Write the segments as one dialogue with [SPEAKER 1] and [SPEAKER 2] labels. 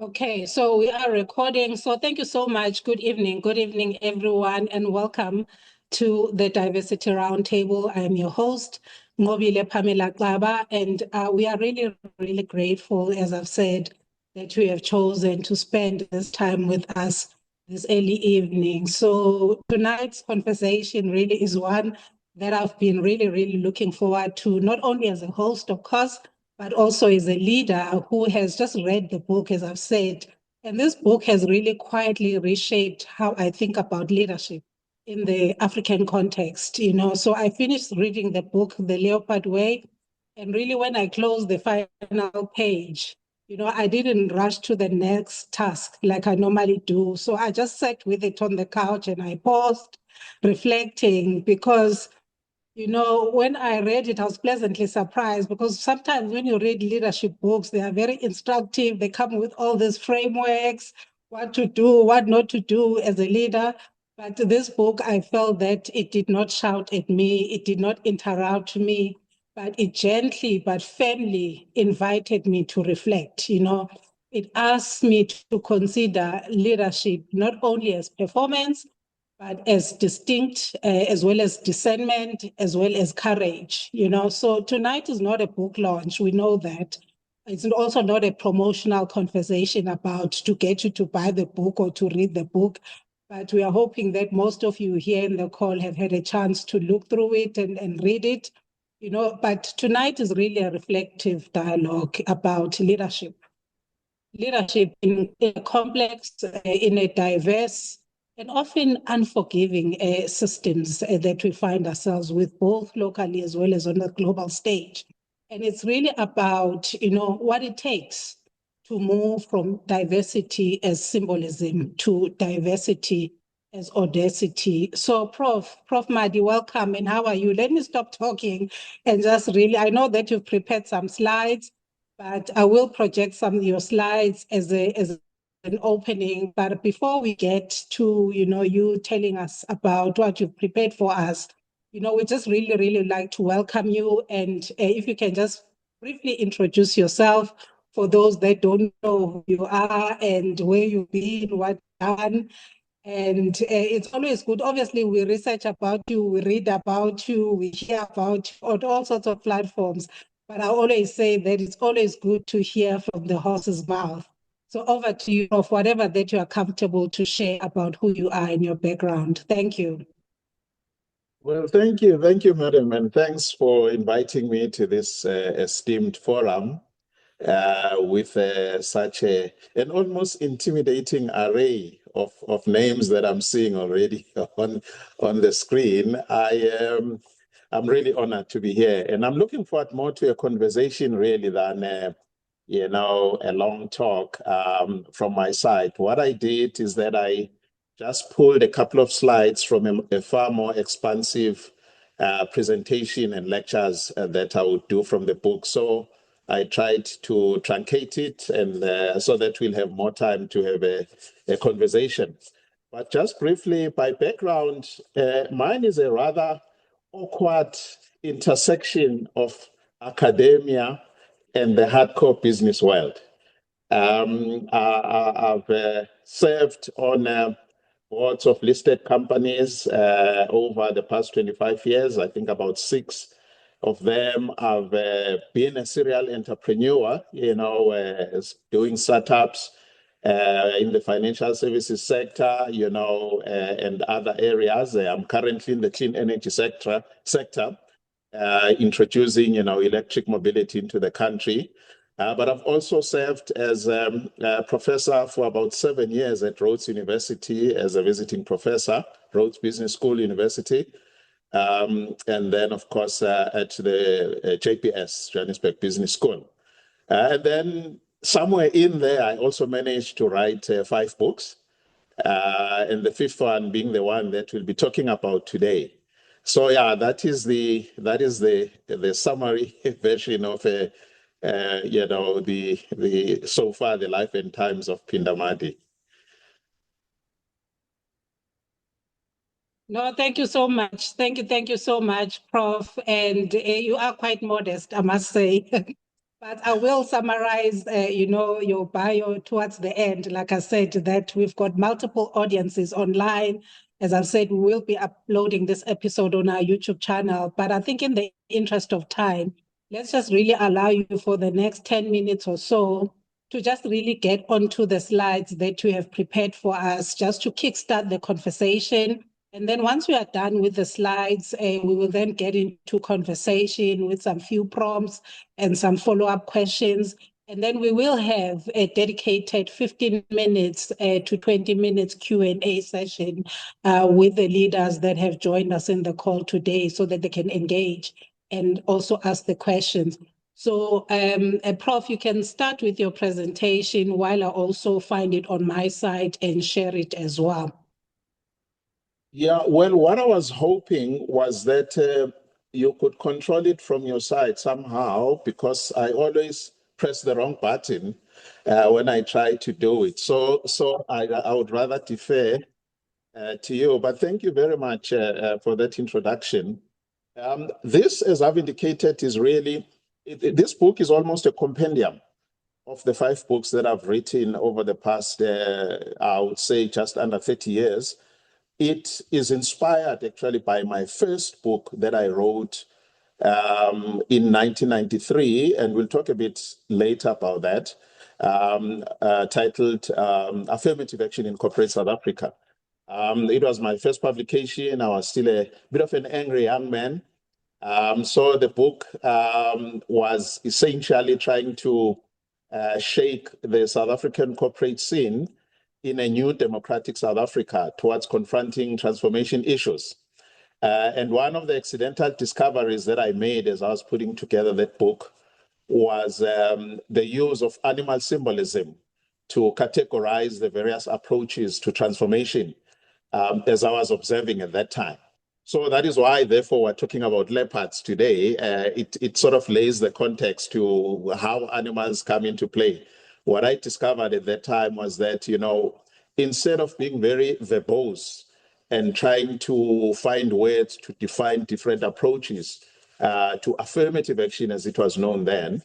[SPEAKER 1] Okay, so we are recording. So thank you so much. Good evening, everyone, and welcome to the Diversity Roundtable. I am your host, Ngobile Pamela Klaba, and we are really, really grateful, as I've said, that you have chosen to spend this time with us this early evening. So tonight's conversation really is one that I've been really, really looking forward to, not only as a host, of course, but also as a leader who has just read the book, as I've said. And this book has really quietly reshaped how I think about leadership in the African context, So I finished reading the book, The Leopard Way, and really when I closed the final page, I didn't rush to the next task like I normally do. So I just sat with it on the couch and I paused, reflecting, because when I read it, I was pleasantly surprised because sometimes when you read leadership books, they are very instructive. They come with all these frameworks, what to do, what not to do as a leader. But this book, I felt that it did not shout at me, it did not interrupt me, but it gently but firmly invited me to reflect. It asked me to consider leadership not only as performance, but as distinct, as well as discernment, as well as courage. So tonight is not a book launch. We know that. It's also not a promotional conversation about to get you to buy the book or to read the book. But we are hoping that most of you here in the call have had a chance to look through it and read it. But tonight is really a reflective dialogue about leadership. Leadership in a complex, in a diverse, and often unforgiving systems that we find ourselves with, both locally as well as on the global stage. And it's really about, what it takes to move from diversity as symbolism to diversity as audacity. So Prof Madi, welcome, and how are you? Let me stop talking and just really, I know that you've prepared some slides, but I will project some of your slides as an opening. But before we get to, you telling us about what you've prepared for us, we just really, really like to welcome you. And if you can just briefly introduce yourself for those that don't know who you are and where you've been, what you've done. And it's always good. Obviously, we research about you, we read about you, we hear about you on all sorts of platforms. But I always say that it's always good to hear from the horse's mouth. So over to you, of whatever that you are comfortable to share about who you are and your background. Thank you.
[SPEAKER 2] Well, thank you, madam, and thanks for inviting me to this esteemed forum with such an almost intimidating array of names that I'm seeing already on the screen. I'm really honored to be here, and I'm looking forward more to a conversation really than a long talk from my side. What I did is that I just pulled a couple of slides from a far more expansive presentation and lectures that I would do from the book. So I tried to truncate it and so that we'll have more time to have a conversation. But just briefly, by background, mine is a rather awkward intersection of academia and the hardcore business world. I've served on boards of listed companies over the past 25 years. I think about 6 of them. I've been a serial entrepreneur, doing startups in the financial services sector, and other areas. I'm currently in the clean energy sector, introducing, electric mobility into the country. But I've also served as a professor for about 7 years at Rhodes University as a visiting professor, Rhodes Business School University. And then, of course, at the JPS, Johannesburg Business School. And then somewhere in there, I also managed to write 5 books, and the 5th one being the one that we'll be talking about today. So yeah, that is the summary version of the so far the life and times of Phinda Madi.
[SPEAKER 1] No, thank you so much. Thank you so much, Prof. And you are quite modest, I must say. But I will summarize, your bio towards the end. Like I said, that we've got multiple audiences online. As I've said, we will be uploading this episode on our YouTube channel. But I think in the interest of time, let's just really allow you for the next 10 minutes or so to just really get onto the slides that you have prepared for us, just to kickstart the conversation. And then once we are done with the slides, we will then get into conversation with some few prompts and some follow-up questions. And then we will have a dedicated 15 minutes to 20 minutes Q&A session with the leaders that have joined us in the call today so that they can engage and also ask the questions. So, Prof, you can start with your presentation while I also find it on my side and share it as well.
[SPEAKER 2] Yeah, well, what I was hoping was that you could control it from your side somehow, because I always press the wrong button when I try to do it. So I would rather defer to you. But thank you very much for that introduction. This, as I've indicated, is really, this book is almost a compendium of the 5 books that I've written over the past, I would say, just under 30 years. It is inspired actually by my first book that I wrote in 1993, and we'll talk a bit later about that, titled Affirmative Action in Corporate South Africa. It was my first publication. I was still a bit of an angry young man. So the book was essentially trying to shake the South African corporate scene in a new democratic South Africa towards confronting transformation issues. And one of the accidental discoveries that I made as I was putting together that book was the use of animal symbolism to categorize the various approaches to transformation as I was observing at that time. So that is why, therefore, we're talking about leopards today. It sort of lays the context to how animals come into play. What I discovered at that time was that, instead of being very verbose and trying to find words to define different approaches to affirmative action, as it was known then,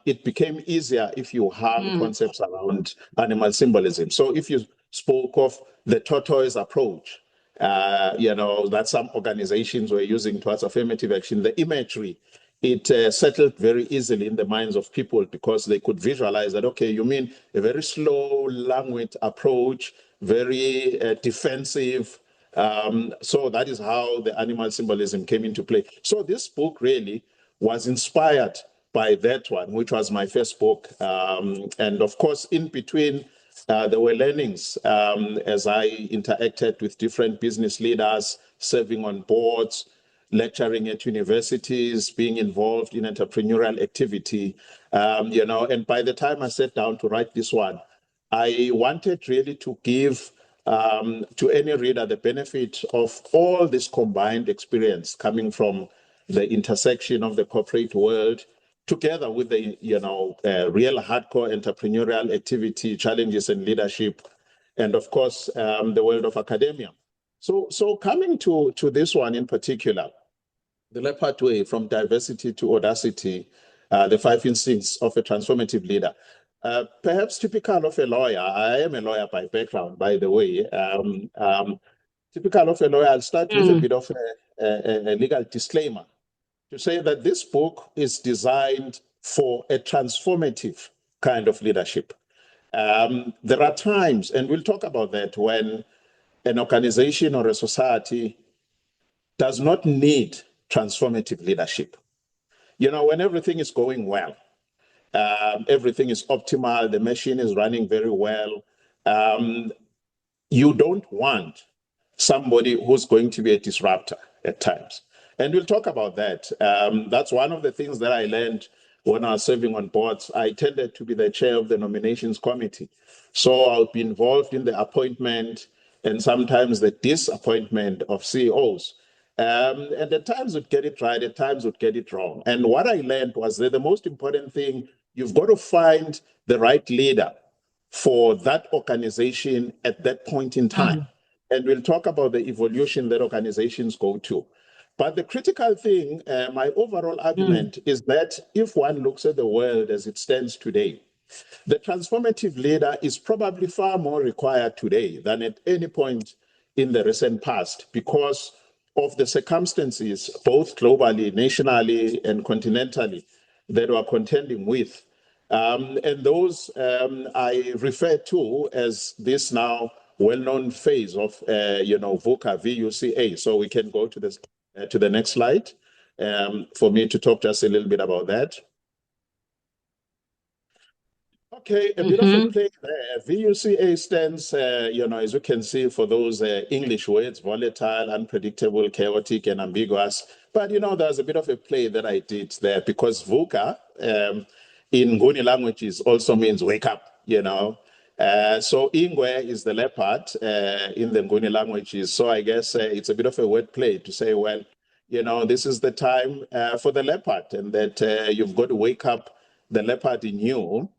[SPEAKER 2] it became easier if you hung concepts around animal symbolism. So if you spoke of the tortoise approach, that some organizations were using towards affirmative action, the imagery, it settled very easily in the minds of people because they could visualize that, okay, you mean a very slow, languid approach, very defensive. So that is how the animal symbolism came into play. So this book really was inspired by that one, which was my first book. And of course, in between, there were learnings as I interacted with different business leaders, serving on boards, lecturing at universities, being involved in entrepreneurial activity, and by the time I sat down to write this one, I wanted really to give to any reader the benefit of all this combined experience coming from the intersection of the corporate world, together with the real hardcore entrepreneurial activity, challenges and leadership, and of course the world of academia. So coming to this one in particular, the Leopard Way, from diversity to audacity, the 5 instincts of a transformative leader. Perhaps typical of a lawyer, I am a lawyer by background, by the way. Typical of a lawyer, I'll start with a bit of a legal disclaimer to say that this book is designed for a transformative kind of leadership. There are times, and we'll talk about that, when an organization or a society does not need transformative leadership. When everything is going well, everything is optimal, the machine is running very well, you don't want somebody who's going to be a disruptor at times. And we'll talk about that. That's one of the things that I learned when I was serving on boards. I tended to be the chair of the nominations committee. So I'll be involved in the appointment and sometimes the disappointment of CEOs. And at times would get it right, at times would get it wrong. And what I learned was that the most important thing, you've got to find the right leader for that organization at that point in time. And we'll talk about the evolution that organizations go to. But the critical thing, my overall argument is that if one looks at the world as it stands today, the transformative leader is probably far more required today than at any point in the recent past because of the circumstances, both globally, nationally, and continentally, that we're contending with. And those I refer to as this now well-known phase of, VUCA, VUCA. So we can go to this to the next slide for me to talk just a little bit about that. Okay, a bit of a play there. VUCA stands, as you can see, for those English words, volatile, unpredictable, chaotic, and ambiguous. But, there's a bit of a play that I did there because VUCA in Nguni languages also means wake up, So Ingwe is the leopard in the Nguni languages. So I guess it's a bit of a word play to say, well, this is the time for the leopard and that you've got to wake up the leopard in you.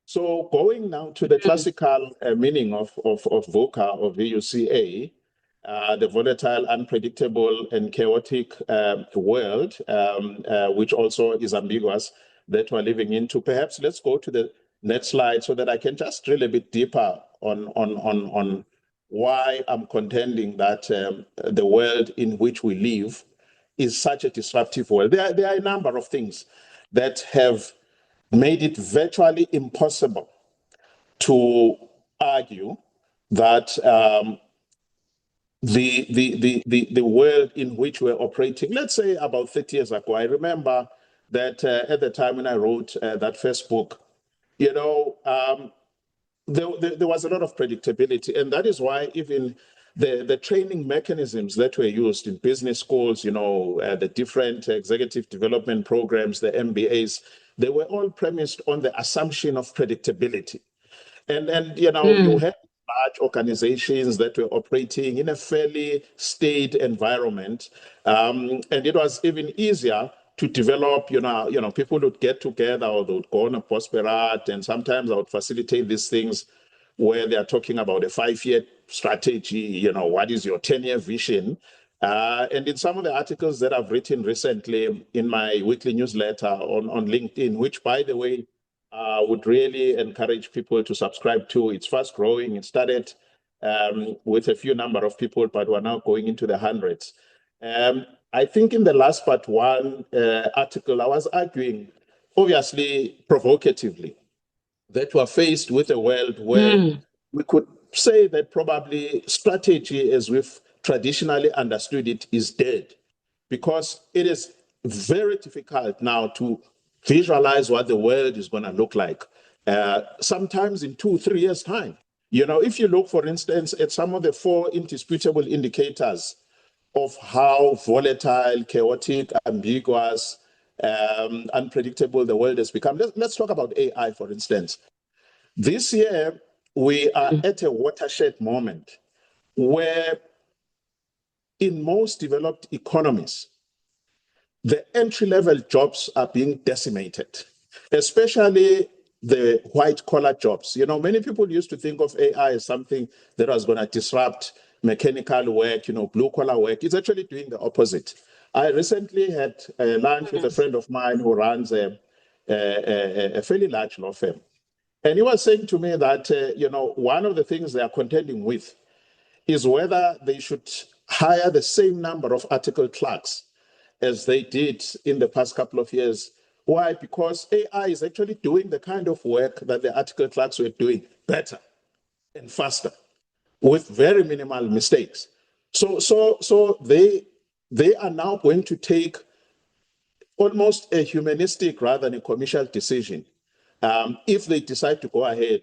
[SPEAKER 2] So going now to the classical meaning of VUCA or VUCA, the volatile, unpredictable, and chaotic world, which also is ambiguous, that we're living into. Perhaps let's go to the next slide so that I can just drill a bit deeper on why I'm contending that the world in which we live is such a disruptive world. There are a number of things that have made it virtually impossible to argue that the world in which we're operating, let's say about 30 years ago, I remember that at the time when I wrote that first book, there was a lot of predictability. And that is why even the training mechanisms that were used in business schools, the different executive development programs, the MBAs, they were all premised on the assumption of predictability. And you had large organizations that were operating in a fairly staid environment. And it was even easier to develop, people would get together or they would go on a prosperate, and sometimes I would facilitate these things where they are talking about a 5-year strategy, what is your 10-year vision? And in some of the articles that I've written recently in my weekly newsletter on LinkedIn, which, by the way, would really encourage people to subscribe to. It's fast growing. It started with a few number of people, but we're now going into the hundreds. I think in the last part one article, I was arguing, obviously provocatively, that we're faced with a world where we could say that probably strategy as we've traditionally understood it is dead, because it is very difficult now to visualize what the world is going to look like sometimes in 2-3 years' time. If you look, for instance, at some of the 4 indisputable indicators of how volatile, chaotic, ambiguous, unpredictable the world has become. Let's talk about AI, for instance. This year, we are at a watershed moment where in most developed economies, the entry-level jobs are being decimated, especially the white-collar jobs. Many people used to think of AI as something that was going to disrupt mechanical work, blue-collar work. It's actually doing the opposite. I recently had lunch with a friend of mine who runs a fairly large law firm. And he was saying to me that, one of the things they are contending with is whether they should hire the same number of article clerks as they did in the past couple of years. Why? Because AI is actually doing the kind of work that the article clerks were doing better and faster with very minimal mistakes. So they are now going to take almost a humanistic rather than a commercial decision if they decide to go ahead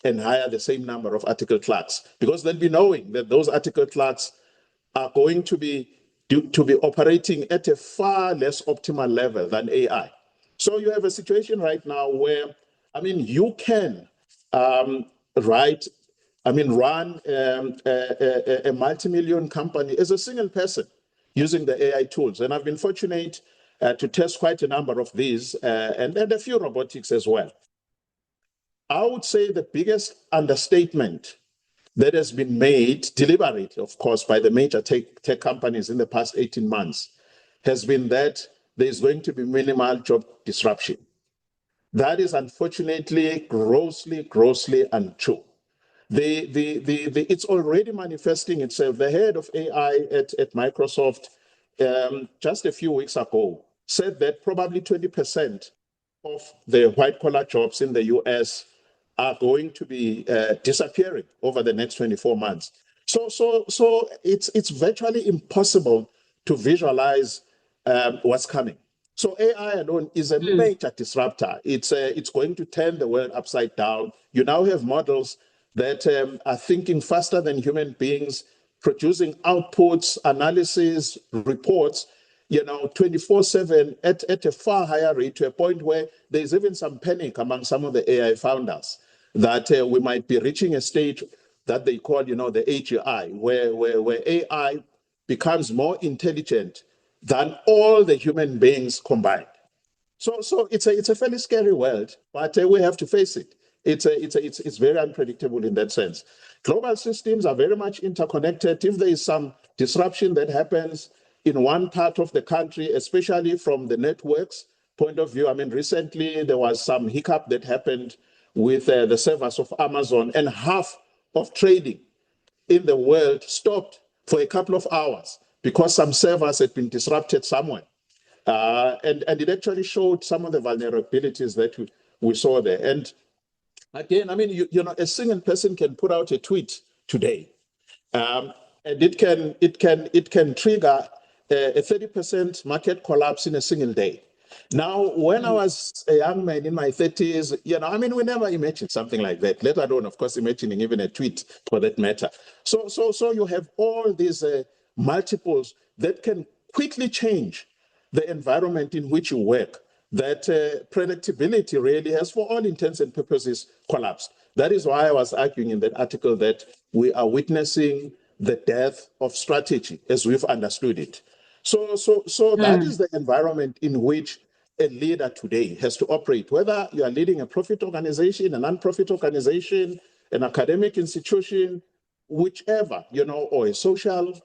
[SPEAKER 2] and hire the same number of article clerks, because they'll be knowing that those article clerks are going to be operating at a far less optimal level than AI. So you have a situation right now where, you can run a multi-million company as a single person using the AI tools. And I've been fortunate to test quite a number of these and a few robotics as well. I would say the biggest understatement that has been made deliberately, of course, by the major tech companies in the past 18 months has been that there's going to be minimal job disruption. That is unfortunately grossly untrue. It's already manifesting itself. The head of AI at Microsoft just a few weeks ago said that probably 20% of the white-collar jobs in the US are going to be disappearing over the next 24 months. So it's virtually impossible to visualize what's coming. So AI alone is a major disruptor. It's going to turn the world upside down. You now have models that are thinking faster than human beings, producing outputs, analysis, reports, 24/7 at a far higher rate, to a point where there's even some panic among some of the AI founders that we might be reaching a stage that they call, the AGI, where AI becomes more intelligent than all the human beings combined. So it's a fairly scary world, but we have to face it. It's very unpredictable in that sense. Global systems are very much interconnected. If there is some disruption that happens in one part of the country, especially from the networks point of view, I mean, recently there was some hiccup that happened with the servers of Amazon, and half of trading in the world stopped for a couple of hours because some servers had been disrupted somewhere. And it actually showed some of the vulnerabilities that we saw there. And again, I mean, a single person can put out a tweet today, and it can trigger a 30% market collapse in a single day. Now, when I was a young man in my 30s, I mean, we never imagined something like that, let alone, of course, imagining even a tweet for that matter. So you have all these multiples that can quickly change the environment in which you work, that predictability really has, for all intents and purposes, collapsed. That is why I was arguing in that article that we are witnessing the death of strategy as we've understood it. So that is the environment in which a leader today has to operate, whether you are leading a profit organization, a non-profit organization, an academic institution, whichever, or a social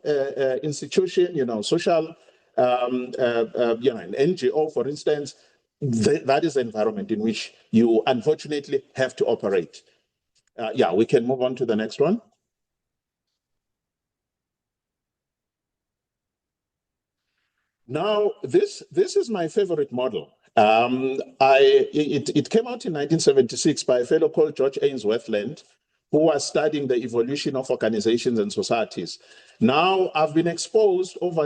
[SPEAKER 2] institution, social, an NGO, for instance. That is the environment in which you unfortunately have to operate. We can move on to the next one. Now, this is my favorite model. It came out in 1976 by a fellow called George Ainsworth, who was studying the evolution of organizations and societies. Now, I've been exposed over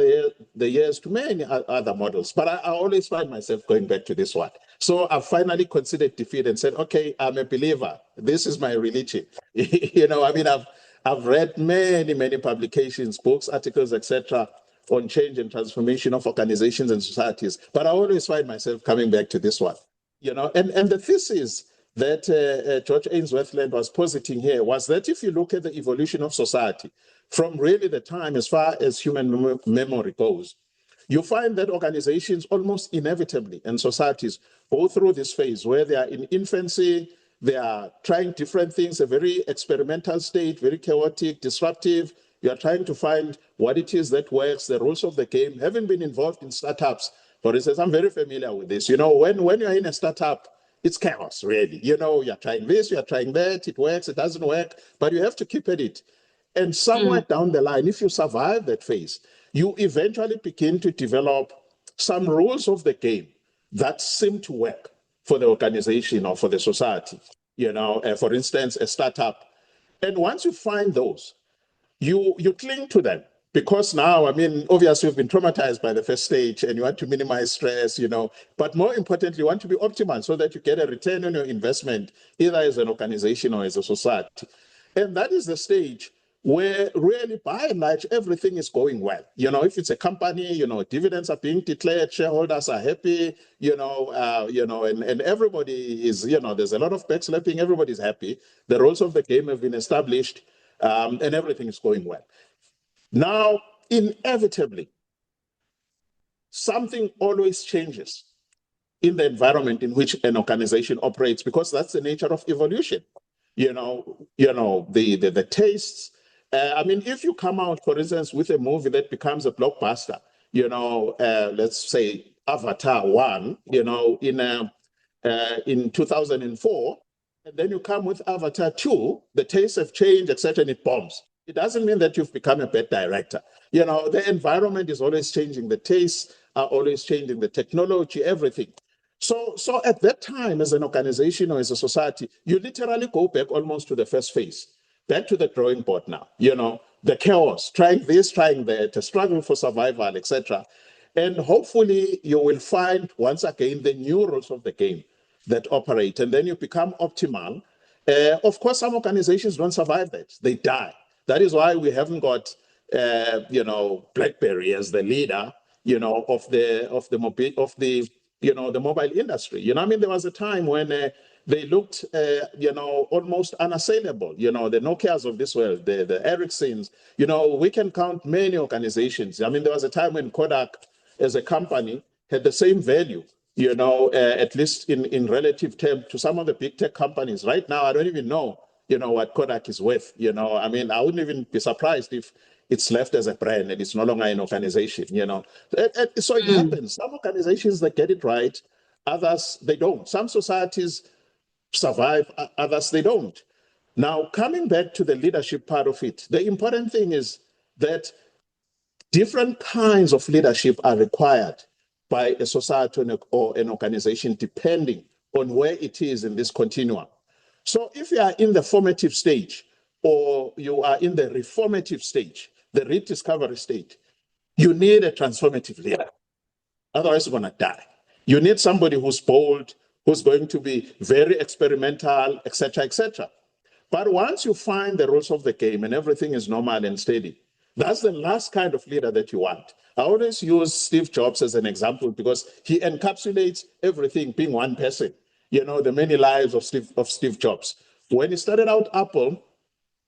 [SPEAKER 2] the years to many other models, but I always find myself going back to this one. So I finally considered defeat and said, okay, I'm a believer. This is my religion. I mean, I've read many publications, books, articles, etc., on change and transformation of organizations and societies. But I always find myself coming back to this one. And the thesis that George Ainsworth was positing here was that if you look at the evolution of society from really the time as far as human memory goes, you find that organizations almost inevitably and societies go through this phase where they are in infancy, they are trying different things, a very experimental state, very chaotic, disruptive. You are trying to find what it is that works, the rules of the game. Having been involved in startups, for instance, I'm very familiar with this. When you're in a startup, it's chaos, really. You're trying this, you're trying that, it works, it doesn't work, but you have to keep at it. And somewhere down the line, if you survive that phase, you eventually begin to develop some rules of the game that seem to work for the organization or for the society. For instance, a startup. And once you find those, you cling to them, because now, I mean, obviously you've been traumatized by the first stage and you want to minimize stress, but more importantly, you want to be optimal so that you get a return on your investment, either as an organization or as a society. And that is the stage where really, by and large, everything is going well. If it's a company, dividends are being declared, shareholders are happy, and everybody is, there's a lot of backslapping, everybody's happy. The rules of the game have been established, and everything is going well. Now, inevitably, something always changes in the environment in which an organization operates, because that's the nature of evolution. The tastes. I mean, if you come out, for instance, with a movie that becomes a blockbuster, let's say Avatar 1, in 2004, and then you come with Avatar 2, the tastes have changed, etc., and it bombs. It doesn't mean that you've become a bad director. The environment is always changing, the tastes are always changing, the technology, everything. So at that time, as an organization or as a society, you literally go back almost to the first phase, back to the drawing board now, the chaos, trying this, trying that, a struggle for survival, etc. And hopefully you will find, once again, the new rules of the game that operate, and then you become optimal. Of course, some organizations don't survive that. They die. That is why we haven't got, BlackBerry as the leader, of the mobile industry. There was a time when they looked, almost unassailable. The Nokias of this world, the Ericssons. We can count many organizations. There was a time when Kodak, as a company, had the same value, at least in relative terms to some of the big tech companies. Right now, I don't even know, what Kodak is worth. I wouldn't even be surprised if it's left as a brand and it's no longer an organization, So it happens. Some organizations that get it right, others they don't. Some societies survive, others they don't. Now, coming back to the leadership part of it, the important thing is that different kinds of leadership are required by a society or an organization, depending on where it is in this continuum. So if you are in the formative stage, or you are in the reformative stage, the rediscovery stage, you need a transformative leader. Otherwise, you're going to die. You need somebody who's bold, who's going to be very experimental, etc., etc. But once you find the rules of the game and everything is normal and steady, that's the last kind of leader that you want. I always use Steve Jobs as an example because he encapsulates everything being one person, the many lives of Steve Jobs. When he started out Apple,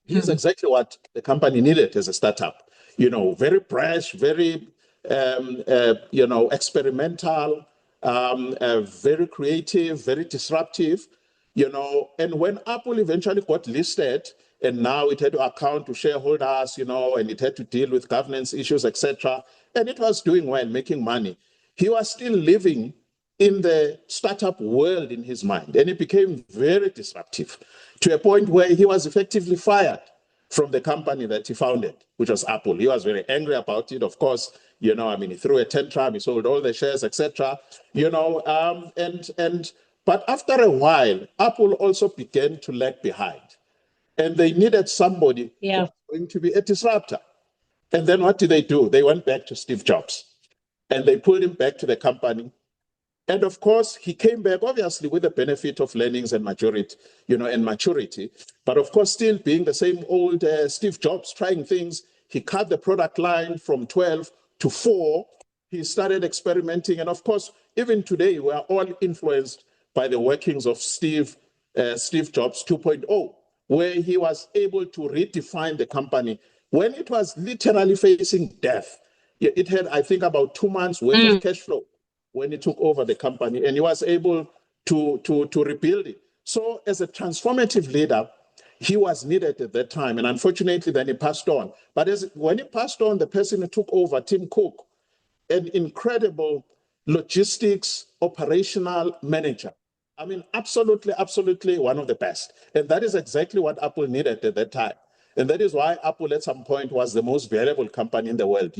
[SPEAKER 2] he's exactly what the company needed as a startup. Very brash, very, experimental, very creative, very disruptive, And when Apple eventually got listed, and now it had to account to shareholders, and it had to deal with governance issues, etc., and it was doing well, making money, he was still living in the startup world in his mind, and it became very disruptive to a point where he was effectively fired from the company that he founded, which was Apple. He was very angry about it, of course. He threw a tantrum, he sold all the shares, etc. But after a while, Apple also began to lag behind, and they needed somebody who was going to be a disruptor. And then what did they do? They went back to Steve Jobs, and they pulled him back to the company. And of course, he came back, obviously, with the benefit of learnings and maturity. But of course, still being the same old Steve Jobs, trying things. He cut the product line from 12 to 4. He started experimenting. And of course, even today, we are all influenced by the workings of Steve Jobs 2.0, where he was able to redefine the company when it was literally facing death. It had, I think, about 2 months worth of cash flow when he took over the company, and he was able to rebuild it. So as a transformative leader, he was needed at that time, and unfortunately then he passed on. But when he passed on, the person who took over, Tim Cook, an incredible logistics operational manager. Absolutely one of the best. And that is exactly what Apple needed at that time. And that is why Apple at some point was the most valuable company in the world,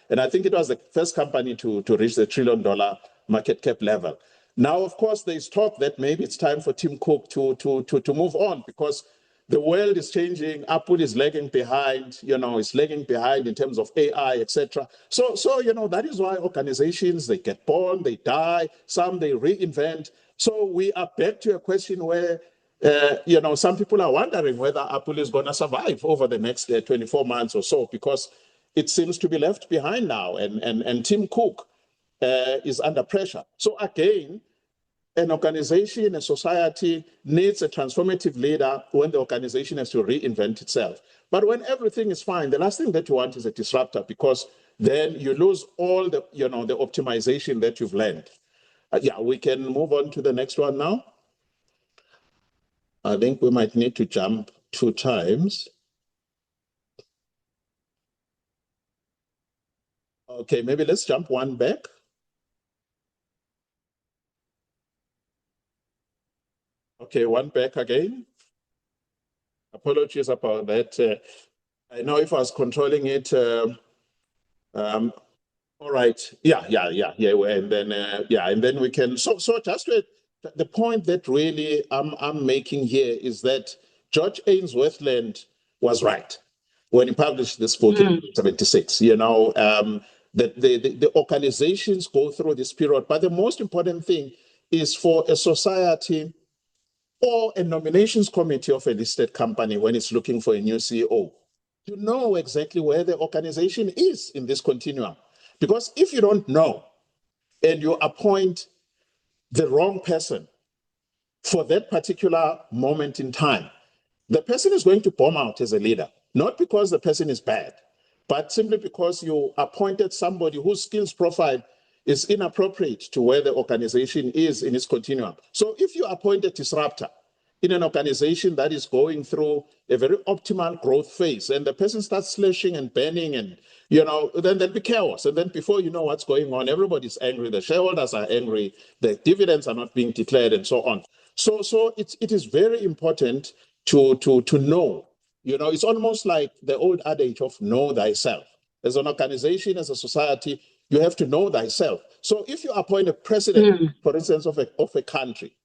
[SPEAKER 2] And I think it was the first company to reach the $1 trillion market cap level. Now, of course, there's talk that maybe it's time for Tim Cook to move on because the world is changing. Apple is lagging behind, it's lagging behind in terms of AI, etc. So, that is why organizations, they get born, they die, some they reinvent. So we are back to a question where, some people are wondering whether Apple is going to survive over the next 24 months or so, because it seems to be left behind now. And Tim Cook is under pressure. So again, an organization, a society needs a transformative leader when the organization has to reinvent itself. But when everything is fine, the last thing that you want is a disruptor, because then you lose all the, the optimization that you've learned. We can move on to the next one now. I think we might need to jump 2 times. Okay, maybe let's jump one back. Okay, one back again. Apologies about that. I know if I was controlling it. All right. Yeah. And then and then we can. So just the point that really I'm making here is that George Ainsworthland was right when he published this book in 1976. That the organizations go through this period, but the most important thing is for a society or a nominations committee of a listed company when it's looking for a new CEO to know exactly where the organization is in this continuum. Because if you don't know and you appoint the wrong person for that particular moment in time, the person is going to bomb out as a leader, not because the person is bad, but simply because you appointed somebody whose skills profile is inappropriate to where the organization is in its continuum. So if you appoint a disruptor in an organization that is going through a very optimal growth phase and the person starts slashing and banning and, then there'll be chaos. And then before you know what's going on, everybody's angry. The shareholders are angry. The dividends are not being declared and so on. So it is very important to know. It's almost like the old adage of know thyself. As an organization, as a society, you have to know thyself. So if you appoint a president, for instance, of a country,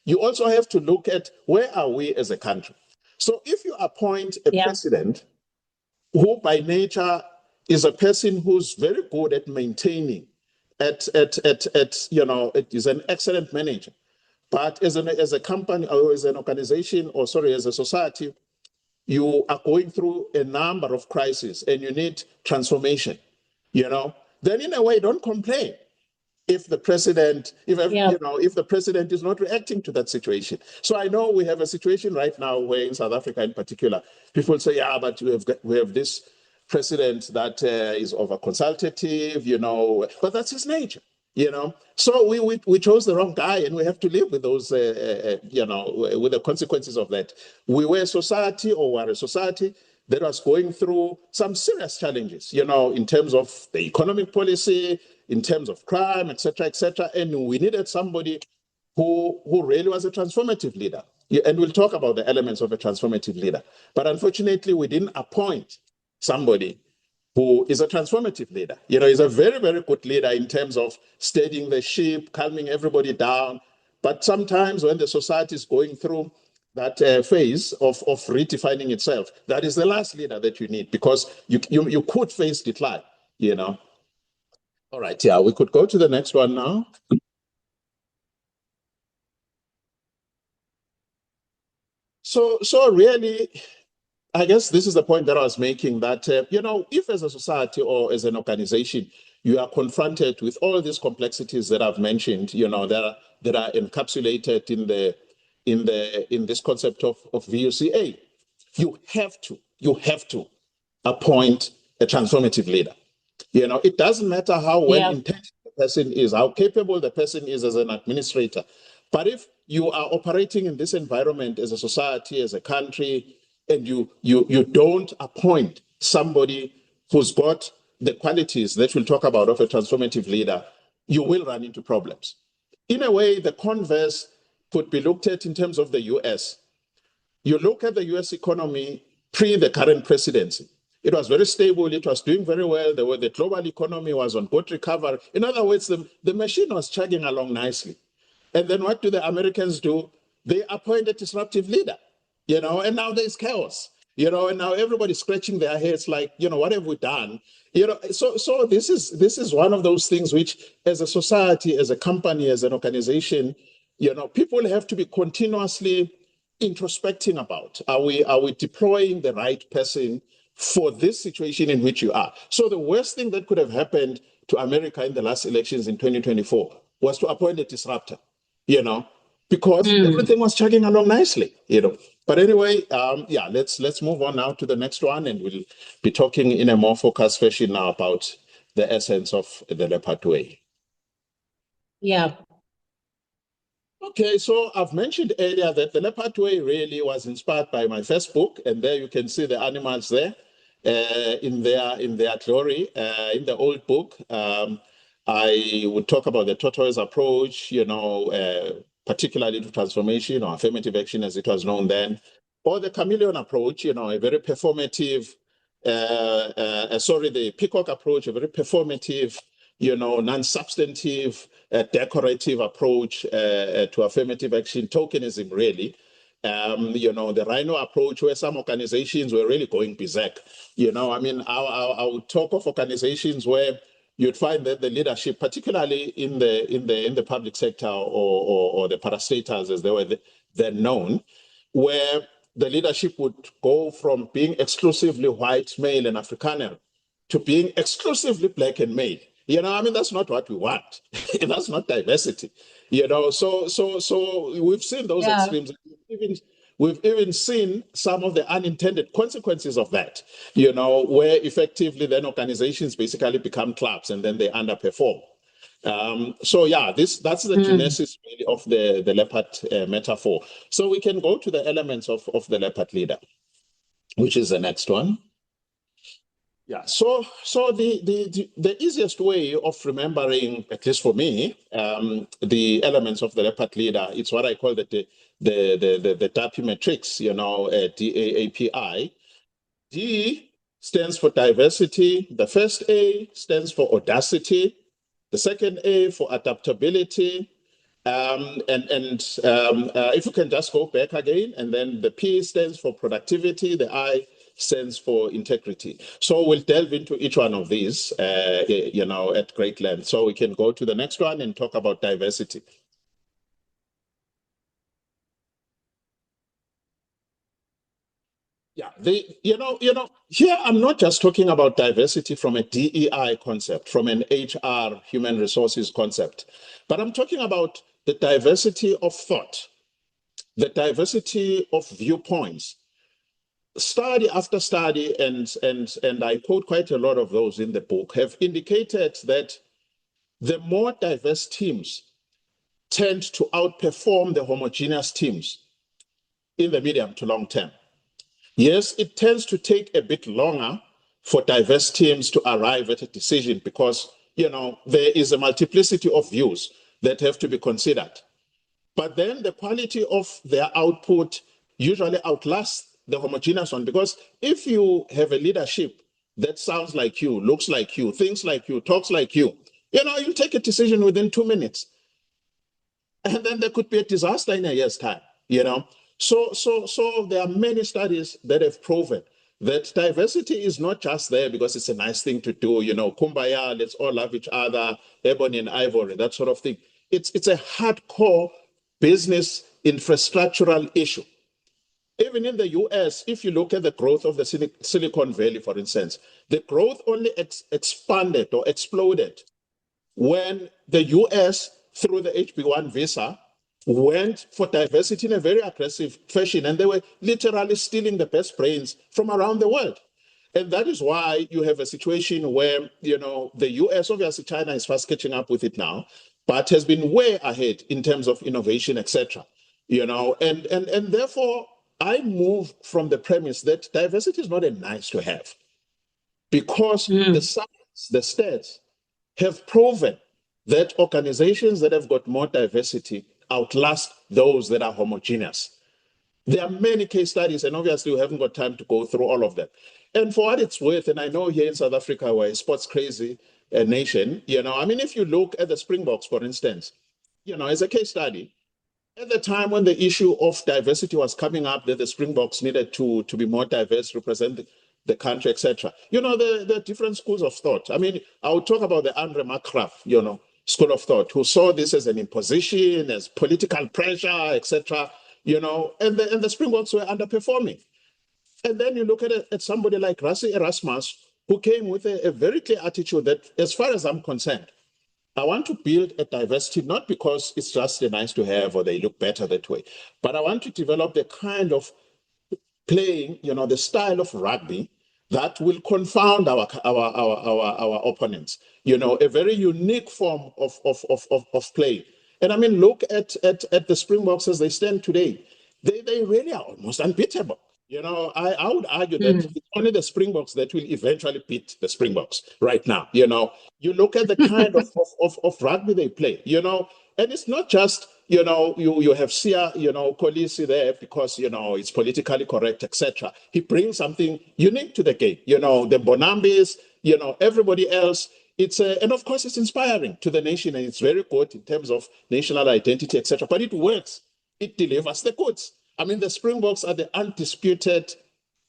[SPEAKER 2] you also have to look at where are we as a country. So if you appoint a president who by nature is a person who's very good at maintaining, is an excellent manager, but as a company or as an organization or as a society, you are going through a number of crises and you need transformation, then in a way, don't complain if the president, if the president is not reacting to that situation. So I know we have a situation right now where in South Africa in particular, people say, yeah, but we have this president that is over consultative, but that's his nature. So we chose the wrong guy and we have to live with those, with the consequences of that. We were a society that was going through some serious challenges, in terms of the economic policy, in terms of crime, et cetera, and we needed somebody who really was a transformative leader. And we'll talk about the elements of a transformative leader. But unfortunately, we didn't appoint somebody who is a transformative leader. He's a very, very good leader in terms of steadying the ship, calming everybody down. But sometimes when the society is going through that phase of redefining itself, that is the last leader that you need, because you could face decline, All right, we could go to the next one now. So really, I guess this is the point that I was making, that, if as a society or as an organization, you are confronted with all these complexities that I've mentioned, that are encapsulated in this concept of VUCA, you have to appoint a transformative leader. It doesn't matter how well intentioned the person is, how capable the person is as an administrator. But if you are operating in this environment as a society, as a country, and you don't appoint somebody who's got the qualities that we'll talk about of a transformative leader, you will run into problems. In a way, the converse could be looked at in terms of the US. You look at the US economy pre the current presidency. It was very stable. It was doing very well. The global economy was on good recovery. In other words, the machine was chugging along nicely. And then what do the Americans do? They appoint a disruptive leader, and now there's chaos, and now everybody's scratching their heads like, what have we done? So this is one of those things which, as a society, as a company, as an organization, people have to be continuously introspecting about. Are we deploying the right person for this situation in which you are? So the worst thing that could have happened to America in the last elections in 2024 was to appoint a disruptor, because everything was chugging along nicely, But anyway, let's move on now to the next one, and we'll be talking in a more focused fashion now about the essence of the Leopard Way.
[SPEAKER 1] Yeah.
[SPEAKER 2] Okay, so I've mentioned earlier that the Leopard Way really was inspired by my first book, and there you can see the animals there. in their glory. In the old book, I would talk about the tortoise approach, particularly to transformation or affirmative action as it was known then, or the chameleon approach, a very performative, the peacock approach, a very performative, non-substantive, decorative approach to affirmative action, tokenism, really. The rhino approach, where some organizations were really going berserk. I would talk of organizations where you'd find that the leadership, particularly in the public sector or the parastatals as they were then known, where the leadership would go from being exclusively white, male, and Afrikaner to being exclusively black and male. That's not what we want. That's not diversity. So we've seen those extremes. We've even seen some of the unintended consequences of that, where effectively then organizations basically become clubs and then they underperform. That's the genesis really of the leopard metaphor. So we can go to the elements of the leopard leader, which is the next one. Yeah, so the easiest way of remembering, at least for me, the elements of the leopard leader, it's what I call the DAPI matrix, DAAPI. D stands for diversity. The first A stands for audacity. The second A for adaptability. If you can just go back again, and then the P stands for productivity. The I stands for integrity. So we'll delve into each one of these, at great length. So we can go to the next one and talk about diversity. Yeah, here I'm not just talking about diversity from a DEI concept, from an HR, human resources concept, but I'm talking about the diversity of thought, the diversity of viewpoints. Study after study, and I quote quite a lot of those in the book, have indicated that the more diverse teams tend to outperform the homogeneous teams in the medium to long term. Yes, it tends to take a bit longer for diverse teams to arrive at a decision because, there is a multiplicity of views that have to be considered. But then the quality of their output usually outlasts the homogeneous one, because if you have a leadership that sounds like you, looks like you, thinks like you, talks like you, you take a decision within 2 minutes. And then there could be a disaster in a year's time, So there are many studies that have proven that diversity is not just there because it's a nice thing to do, kumbaya, let's all love each other, ebony and ivory, that sort of thing. It's a hardcore business infrastructural issue. Even in the US, if you look at the growth of the Silicon Valley, for instance, the growth only expanded or exploded when the US, through the HB1 visa, went for diversity in a very aggressive fashion, and they were literally stealing the best brains from around the world. And that is why you have a situation where, the US, obviously China is fast catching up with it now, but has been way ahead in terms of innovation, etc. And therefore, I move from the premise that diversity is not a nice to have, because the science, the stats have proven that organizations that have got more diversity outlast those that are homogeneous. There are many case studies, and obviously we haven't got time to go through all of them. And for what it's worth, and I know here in South Africa we're a sports crazy nation, if you look at the Springboks, for instance, as a case study, at the time when the issue of diversity was coming up, that the Springboks needed to be more diverse, represent the country, etc. The different schools of thought. I would talk about the Andre Markgraaff, school of thought, who saw this as an imposition, as political pressure, etc. And the Springboks were underperforming. And then you look at somebody like Rassie Erasmus, who came with a very clear attitude that, as far as I'm concerned, I want to build a diversity, not because it's just a nice to have or they look better that way, but I want to develop the kind of playing, the style of rugby that will confound our opponents, a very unique form of play. And look at the Springboks as they stand today. They really are almost unbeatable. I would argue that it's only the Springboks that will eventually beat the Springboks right now. You look at the kind of rugby they play, and it's not just, you have Sia, Kolisi there because, it's politically correct, etc. He brings something unique to the game, the Bonambis, everybody else. And of course, it's inspiring to the nation and it's very good in terms of national identity, etc. But it works. It delivers the goods. I mean, the Springboks are the undisputed,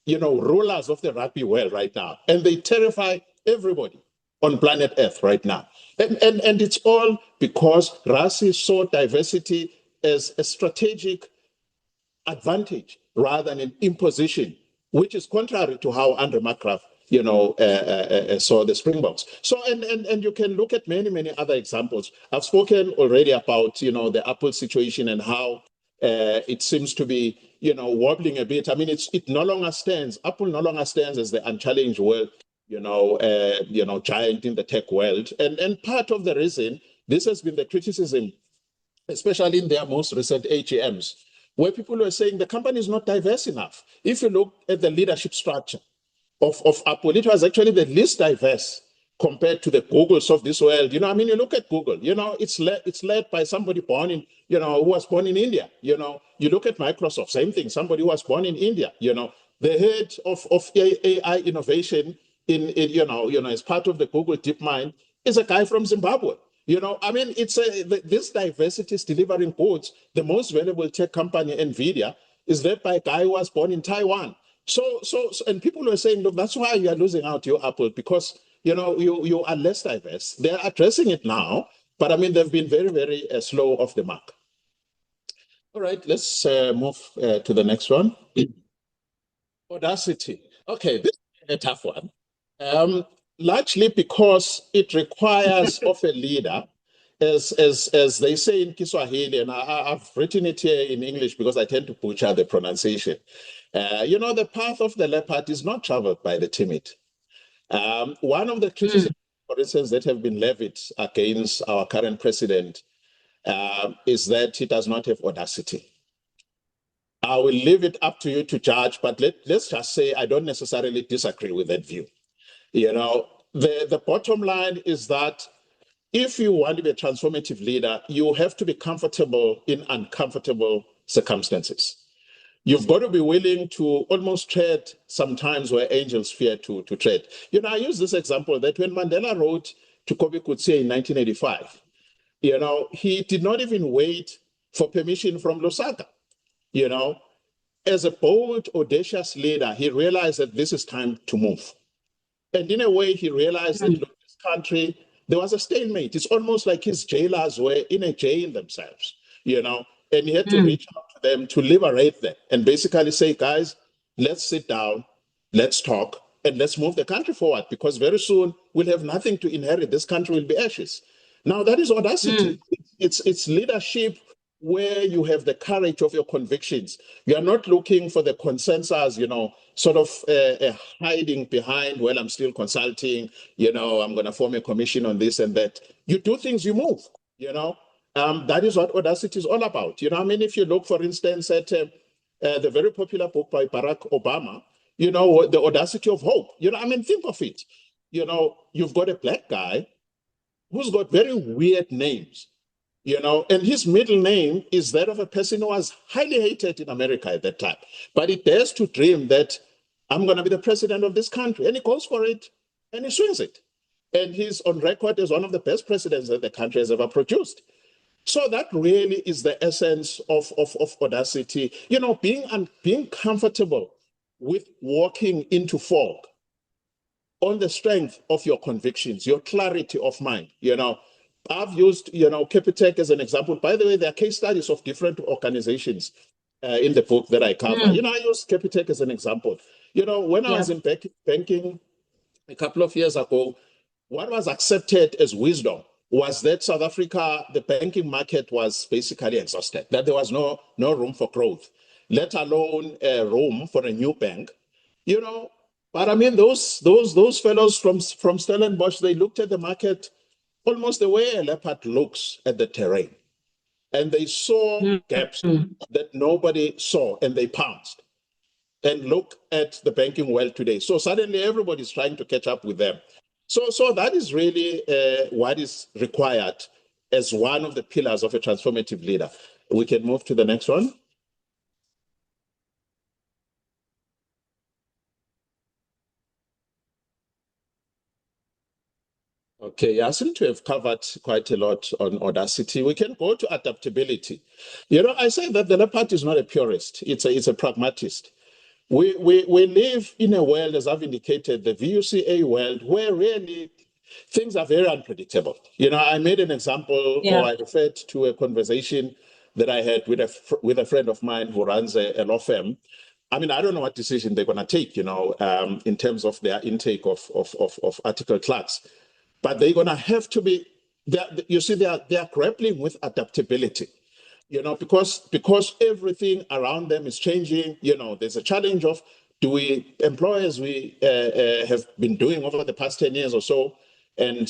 [SPEAKER 2] rulers of the rugby world right now, and they terrify everybody on planet Earth right now. And it's all because Rasi saw diversity as a strategic advantage rather than an imposition, which is contrary to how Andre McGrath, saw the Springboks. So, and you can look at many other examples. I've spoken already about, the Apple situation and how it seems to be, wobbling a bit. I mean, it no longer stands. Apple no longer stands as the unchallenged world, giant in the tech world. And part of the reason this has been the criticism, especially in their most recent AGMs, where people were saying the company is not diverse enough. If you look at the leadership structure of Apple, it was actually the least diverse compared to the Googles of this world. You look at Google, it's led by somebody born in, who was born in India. You look at Microsoft, same thing, somebody who was born in India. The head of AI innovation as part of the Google DeepMind is a guy from Zimbabwe. It's this diversity is delivering goods. The most valuable tech company, NVIDIA, is led by a guy who was born in Taiwan. So and people were saying, look, that's why you are losing out your Apple, because you are less diverse. They're addressing it now, but they've been very slow off the mark. All right, let's move to the next one. Audacity. Okay, this is a tough one. Largely because it requires of a leader, as they say in Kiswahili, and I've written it here in English because I tend to butcher the pronunciation. The path of the leopard is not traveled by the timid. One of the criticisms, for instance, that have been levied against our current president is that he does not have audacity. I will leave it up to you to judge, but let's just say I don't necessarily disagree with that view. The bottom line is that if you want to be a transformative leader, you have to be comfortable in uncomfortable circumstances. You've got to be willing to almost tread sometimes where angels fear to tread. I use this example that when Mandela wrote to Kobe Coetzee in 1985, he did not even wait for permission from Lusaka. As a bold, audacious leader, he realized that this is time to move. And in a way, he realized that, look, this country, there was a stalemate. It's almost like his jailers were in a jail themselves, and he had to reach out to them to liberate them and basically say, guys, let's sit down, let's talk, and let's move the country forward, because very soon we'll have nothing to inherit. This country will be ashes. Now, that is audacity. It's leadership where you have the courage of your convictions. You are not looking for the consensus, sort of hiding behind, well, I'm still consulting, I'm going to form a commission on this and that. You do things, you move, that is what audacity is all about. If you look, for instance, at the very popular book by Barack Obama, The Audacity of Hope, think of it. You've got a black guy who's got very weird names. And his middle name is that of a person who was highly hated in America at that time. But he dares to dream that I'm going to be the president of this country. And he goes for it and he swings it. And he's on record as one of the best presidents that the country has ever produced. So that really is the essence of audacity, being comfortable with walking into fog on the strength of your convictions, your clarity of mind. I've used, Capitec as an example. By the way, there are case studies of different organizations in the book that I cover. I used Capitec as an example. When I was in banking a couple of years ago, what was accepted as wisdom was that South Africa, the banking market was basically exhausted, that there was no room for growth, let alone room for a new bank. But those fellows from Stellenbosch, they looked at the market almost the way a leopard looks at the terrain. And they saw gaps that nobody saw, and they pounced. and look at the banking world today. So suddenly everybody's trying to catch up with them. So that is really what is required as one of the pillars of a transformative leader. We can move to the next one. Okay, I seem to have covered quite a lot on Audacity. We can go to adaptability. I say that the Leopard is not a purist, it's a pragmatist. We live in a world, as I've indicated, the VUCA world, where really things are very unpredictable. I made an example, or I referred to a conversation that I had with a friend of mine who runs a law firm. I mean, I don't know what decision they're going to take, in terms of their intake of article clerks. But they're going to have to be, they are grappling with adaptability, because everything around them is changing. There's a challenge of, do we employ as we have been doing over the past 10 years or so, and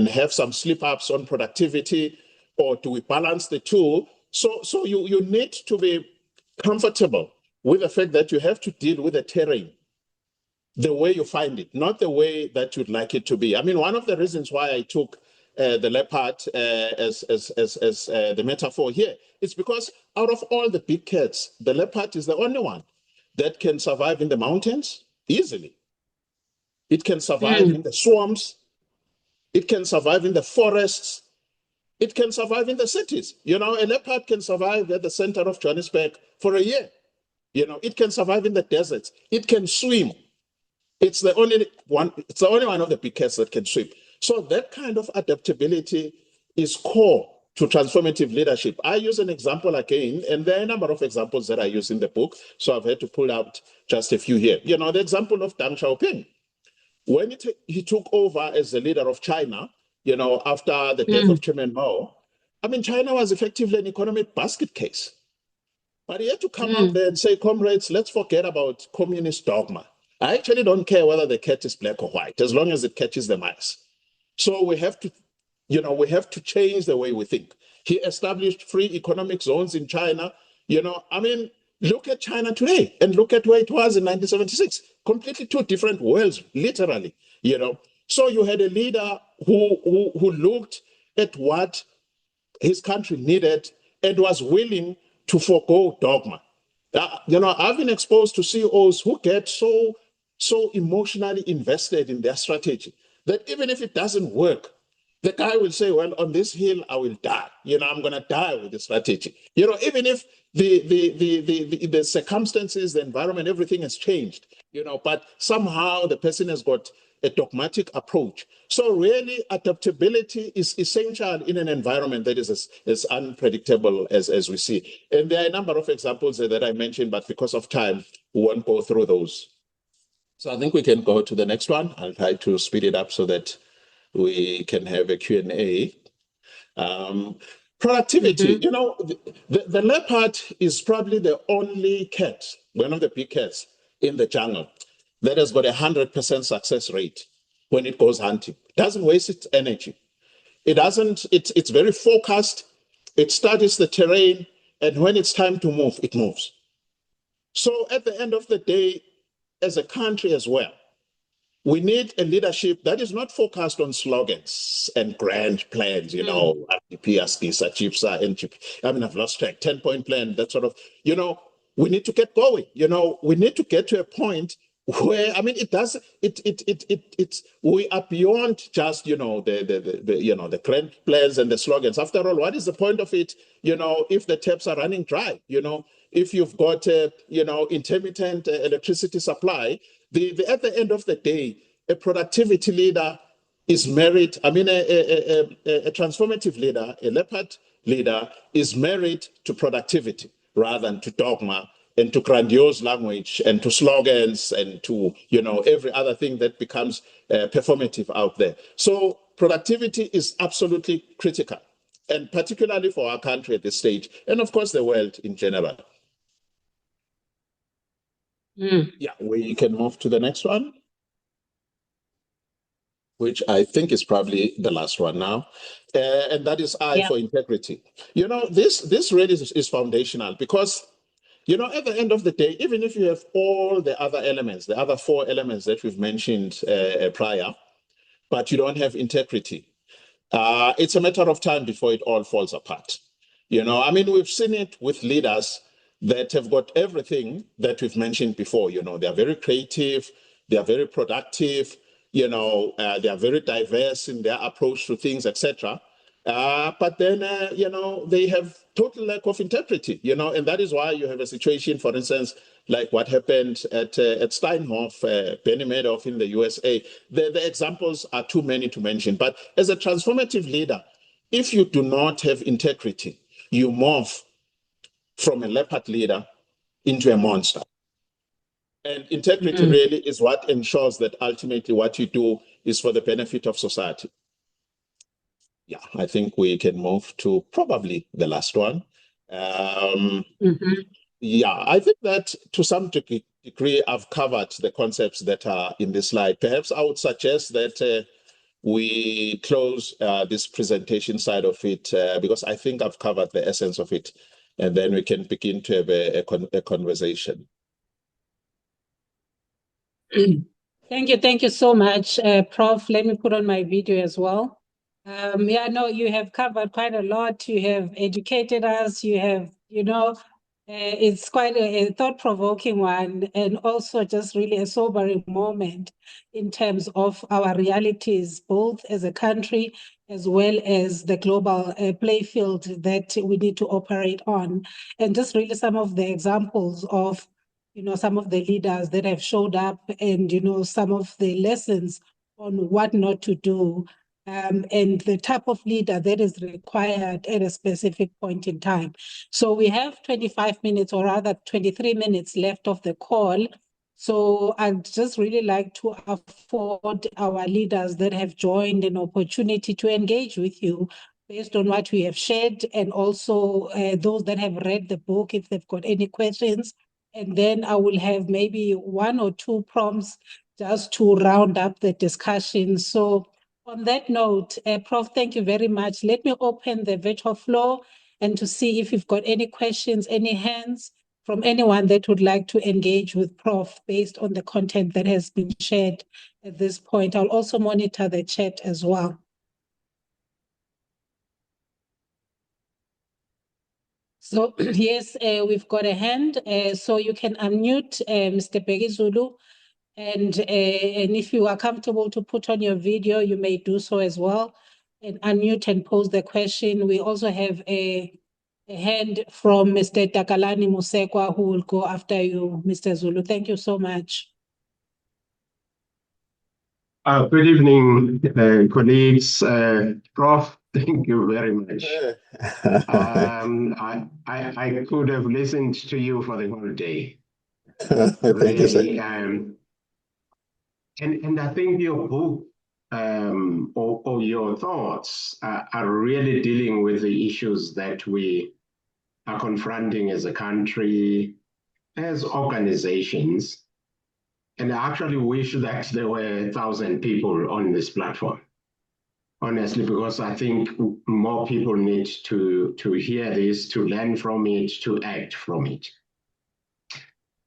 [SPEAKER 2] have some slip-ups on productivity, or do we balance the two? So you need to be comfortable with the fact that you have to deal with the terrain the way you find it, not the way that you'd like it to be. I mean, one of the reasons why I took the leopard as the metaphor here is because out of all the big cats, the leopard is the only one that can survive in the mountains easily. It can survive in the swamps. It can survive in the forests. It can survive in the cities. A leopard can survive at the center of Johannesburg for a year. It can survive in the deserts. It can swim. It's the only one of the big cats that can swim. So that kind of adaptability is core to transformative leadership. I use an example again, and there are a number of examples that I use in the book, so I've had to pull out just a few here. The example of Deng Xiaoping. When he took over as the leader of China, after the death of Chairman Mao, I mean, China was effectively an economic basket case. But he had to come out there and say, comrades, let's forget about communist dogma. I actually don't care whether the cat is black or white, as long as it catches the mice. So we have to change the way we think. He established free economic zones in China. I mean, look at China today and look at where it was in 1976. Completely two different worlds, literally. So you had a leader who looked at what his country needed and was willing to forego dogma. I've been exposed to CEOs who get so emotionally invested in their strategy that even if it doesn't work, the guy will say, well, on this hill, I will die. I'm going to die with the strategy. Even if the circumstances, the environment, everything has changed, but somehow the person has got a dogmatic approach. So really, adaptability is essential in an environment that is as unpredictable as we see. And there are a number of examples that I mentioned, but because of time, we won't go through those. So I think we can go to the next one. I'll try to speed it up so that we can have a Q&A. Productivity, the leopard is probably the only cat, one of the big cats in the jungle that has got 100% success rate when it goes hunting. It doesn't waste its energy. It's very focused. It studies the terrain, and when it's time to move, it moves. So at the end of the day, as a country as well, we need a leadership that is not focused on slogans and grand plans, RDP, ASCII, ACHIPSA, NGP. I mean, I've lost track, 10-point plan, that sort of, we need to get going. We need to get to a point where, I mean, we are beyond just, the grand plans and the slogans. After all, what is the point of it, if the taps are running dry, if you've got, intermittent electricity supply, at the end of the day, a productivity leader is married. I mean, a transformative leader, a leopard leader, is married to productivity rather than to dogma and to grandiose language and to slogans and to, every other thing that becomes performative out there. So productivity is absolutely critical, and particularly for our country at this stage, and of course the world in general. Yeah, we can move to the next one, which I think is probably the last one now. And that is I for integrity. This really is foundational, because You know, at the end of the day, even if you have all the other elements, the other 4 elements that we've mentioned prior, but you don't have integrity, it's a matter of time before it all falls apart. You know, I mean, we've seen it with leaders that have got everything that we've mentioned before. You know, they are very creative, they are very productive, you know, they are very diverse in their approach to things, etc. But then, you know, they have total lack of integrity, you know, and that is why you have a situation, for instance, like what happened at Steinhoff, Benny Madoff in the USA. The examples are too many to mention. But as a transformative leader, if you do not have integrity, you morph from a leopard leader into a monster. And integrity really is what ensures that ultimately what you do is for the benefit of society. Yeah, I think we can move to probably the last one. Yeah, I think that to some degree, I've covered the concepts that are in this slide. Perhaps I would suggest that we close this presentation side of it because I think I've covered the essence of it, and then we can begin to have a conversation.
[SPEAKER 1] Thank you so much, Prof. Let me put on my video as well. Yeah, no, you have covered quite a lot. You have educated us. You have, you know, it's quite a thought-provoking one, and also just really a sobering moment in terms of our realities, both as a country as well as the global playfield that we need to operate on. And just really some of the examples of, you know, some of the leaders that have showed up and, you know, some of the lessons on what not to do. And the type of leader that is required at a specific point in time. So we have 25 minutes, or rather 23 minutes left of the call. So I'd just really like to afford our leaders that have joined an opportunity to engage with you based on what we have shared, and also those that have read the book, if they've got any questions. And then I will have maybe 1 or 2 prompts just to round up the discussion. So on that note, Prof, thank you very much. Let me open the virtual floor and to see if you've got any questions, any hands from anyone that would like to engage with Prof based on the content that has been shared at this point. I'll also monitor the chat as well. So yes, we've got a hand. So you can unmute Mr. Begizulu. And if you are comfortable to put on your video, you may do so as well, and unmute and pose the question. We also have a hand from Mr. Takalani Musekwa, who will go after you, Mr. Zulu. Thank you so much.
[SPEAKER 3] Good evening, colleagues. Prof, thank you very much. I could have listened to you for the whole day.
[SPEAKER 2] Thank you, sir.
[SPEAKER 3] And I think your book or your thoughts are really dealing with the issues that we are confronting as a country, as organizations. And I actually wish that there were 1,000 people on this platform, honestly, because I think more people need to hear this, to learn from it, to act from it.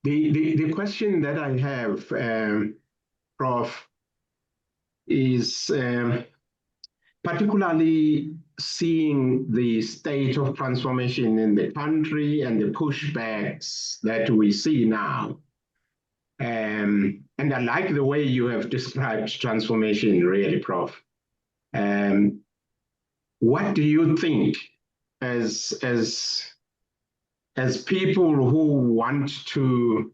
[SPEAKER 3] The question that I have, Prof, is particularly seeing the state of transformation in the country and the pushbacks that we see now. And I like the way you have described transformation, really, Prof. What do you think as people who want to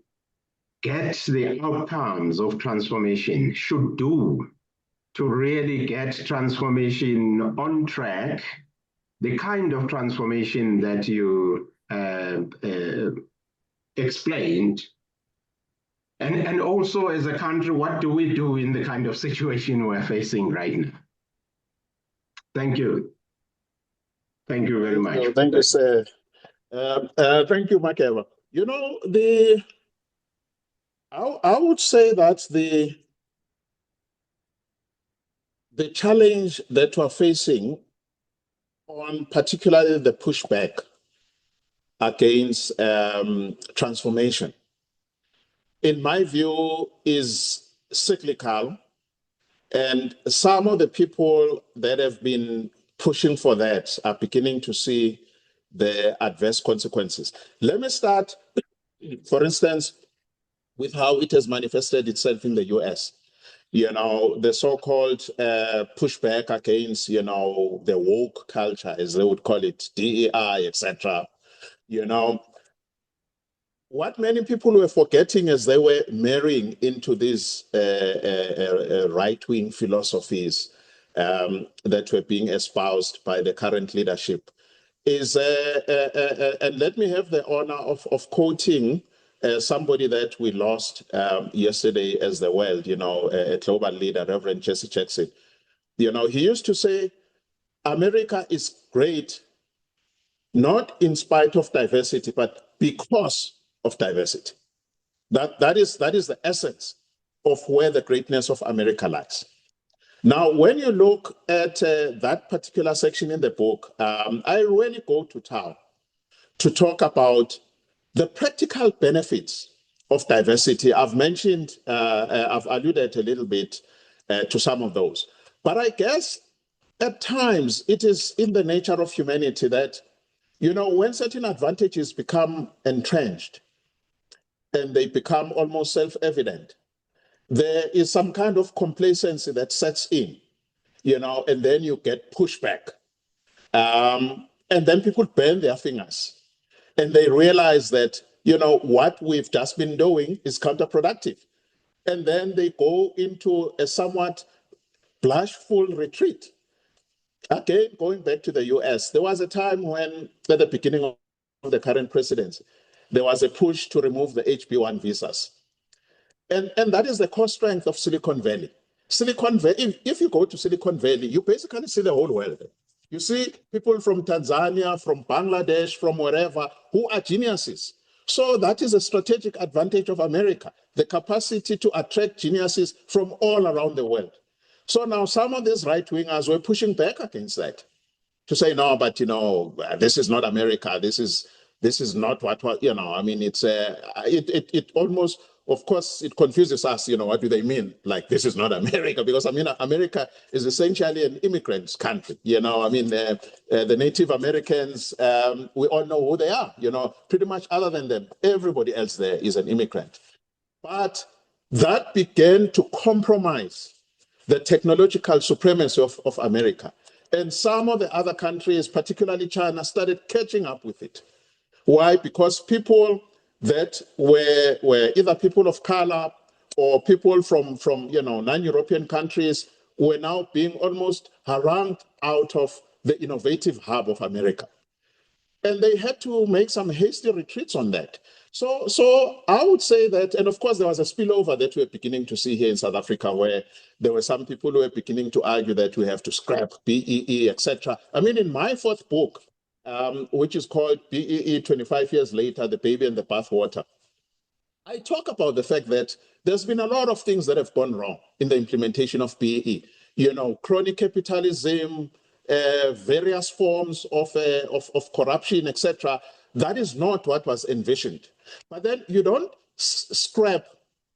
[SPEAKER 3] get the outcomes of transformation should do to really get transformation on track, the kind of transformation that you explained? And also as a country, what do we do in the kind of situation we're facing right now? Thank you. Thank you very much.
[SPEAKER 2] Thank you, sir. Thank you, Makeba. You know, I would say that the challenge that we're facing on particularly the pushback against transformation, in my view, is cyclical. And some of the people that have been pushing for that are beginning to see the adverse consequences. Let me start, for instance, with how it has manifested itself in the US. The so-called pushback against, the woke culture, as they would call it, DEI, etc. What many people were forgetting as they were marrying into these right-wing philosophies that were being espoused by the current leadership is, and let me have the honor of quoting somebody that we lost yesterday as the world, a global leader, Reverend Jesse Jackson. He used to say, America is great, not in spite of diversity, but because of diversity. That is the essence of where the greatness of America lies. Now, when you look at that particular section in the book, I really go to town to talk about the practical benefits of diversity. I've mentioned, I've alluded a little bit to some of those. But I guess at times it is in the nature of humanity that, when certain advantages become entrenched and they become almost self-evident, there is some kind of complacency that sets in, and then you get pushback. And then people burn their fingers and they realize that, what we've just been doing is counterproductive. And then they go into a somewhat blushful retreat. Again, going back to the US, there was a time when, at the beginning of the current presidency, there was a push to remove the HB1 visas. And that is the core strength of Silicon Valley. Silicon Valley, if you go to Silicon Valley, you basically see the whole world. You see people from Tanzania, from Bangladesh, from wherever, who are geniuses. So that is a strategic advantage of America, the capacity to attract geniuses from all around the world. So now some of these right-wingers were pushing back against that, to say, no, but, this is not America. This is not what I mean, it's it almost, of course, it confuses us, what do they mean? Like, this is not America, because I mean, America is essentially an immigrant country, I mean, the Native Americans, we all know who they are, pretty much. Other than them, everybody else there is an immigrant. But that began to compromise the technological supremacy of America. And some of the other countries, particularly China, started catching up with it. Why? Because people that were either people of color or people from non-European countries were now being almost harangued out of the innovative hub of America. And they had to make some hasty retreats on that. So I would say that, and of course there was a spillover that we're beginning to see here in South Africa, where there were some people who were beginning to argue that we have to scrap BEE, etc. I mean, in my fourth book, which is called BEE 25 Years Later, The Baby and the Bathwater, I talk about the fact that there's been a lot of things that have gone wrong in the implementation of BEE. Crony capitalism, various forms of corruption, etc. That is not what was envisioned. But then you don't scrap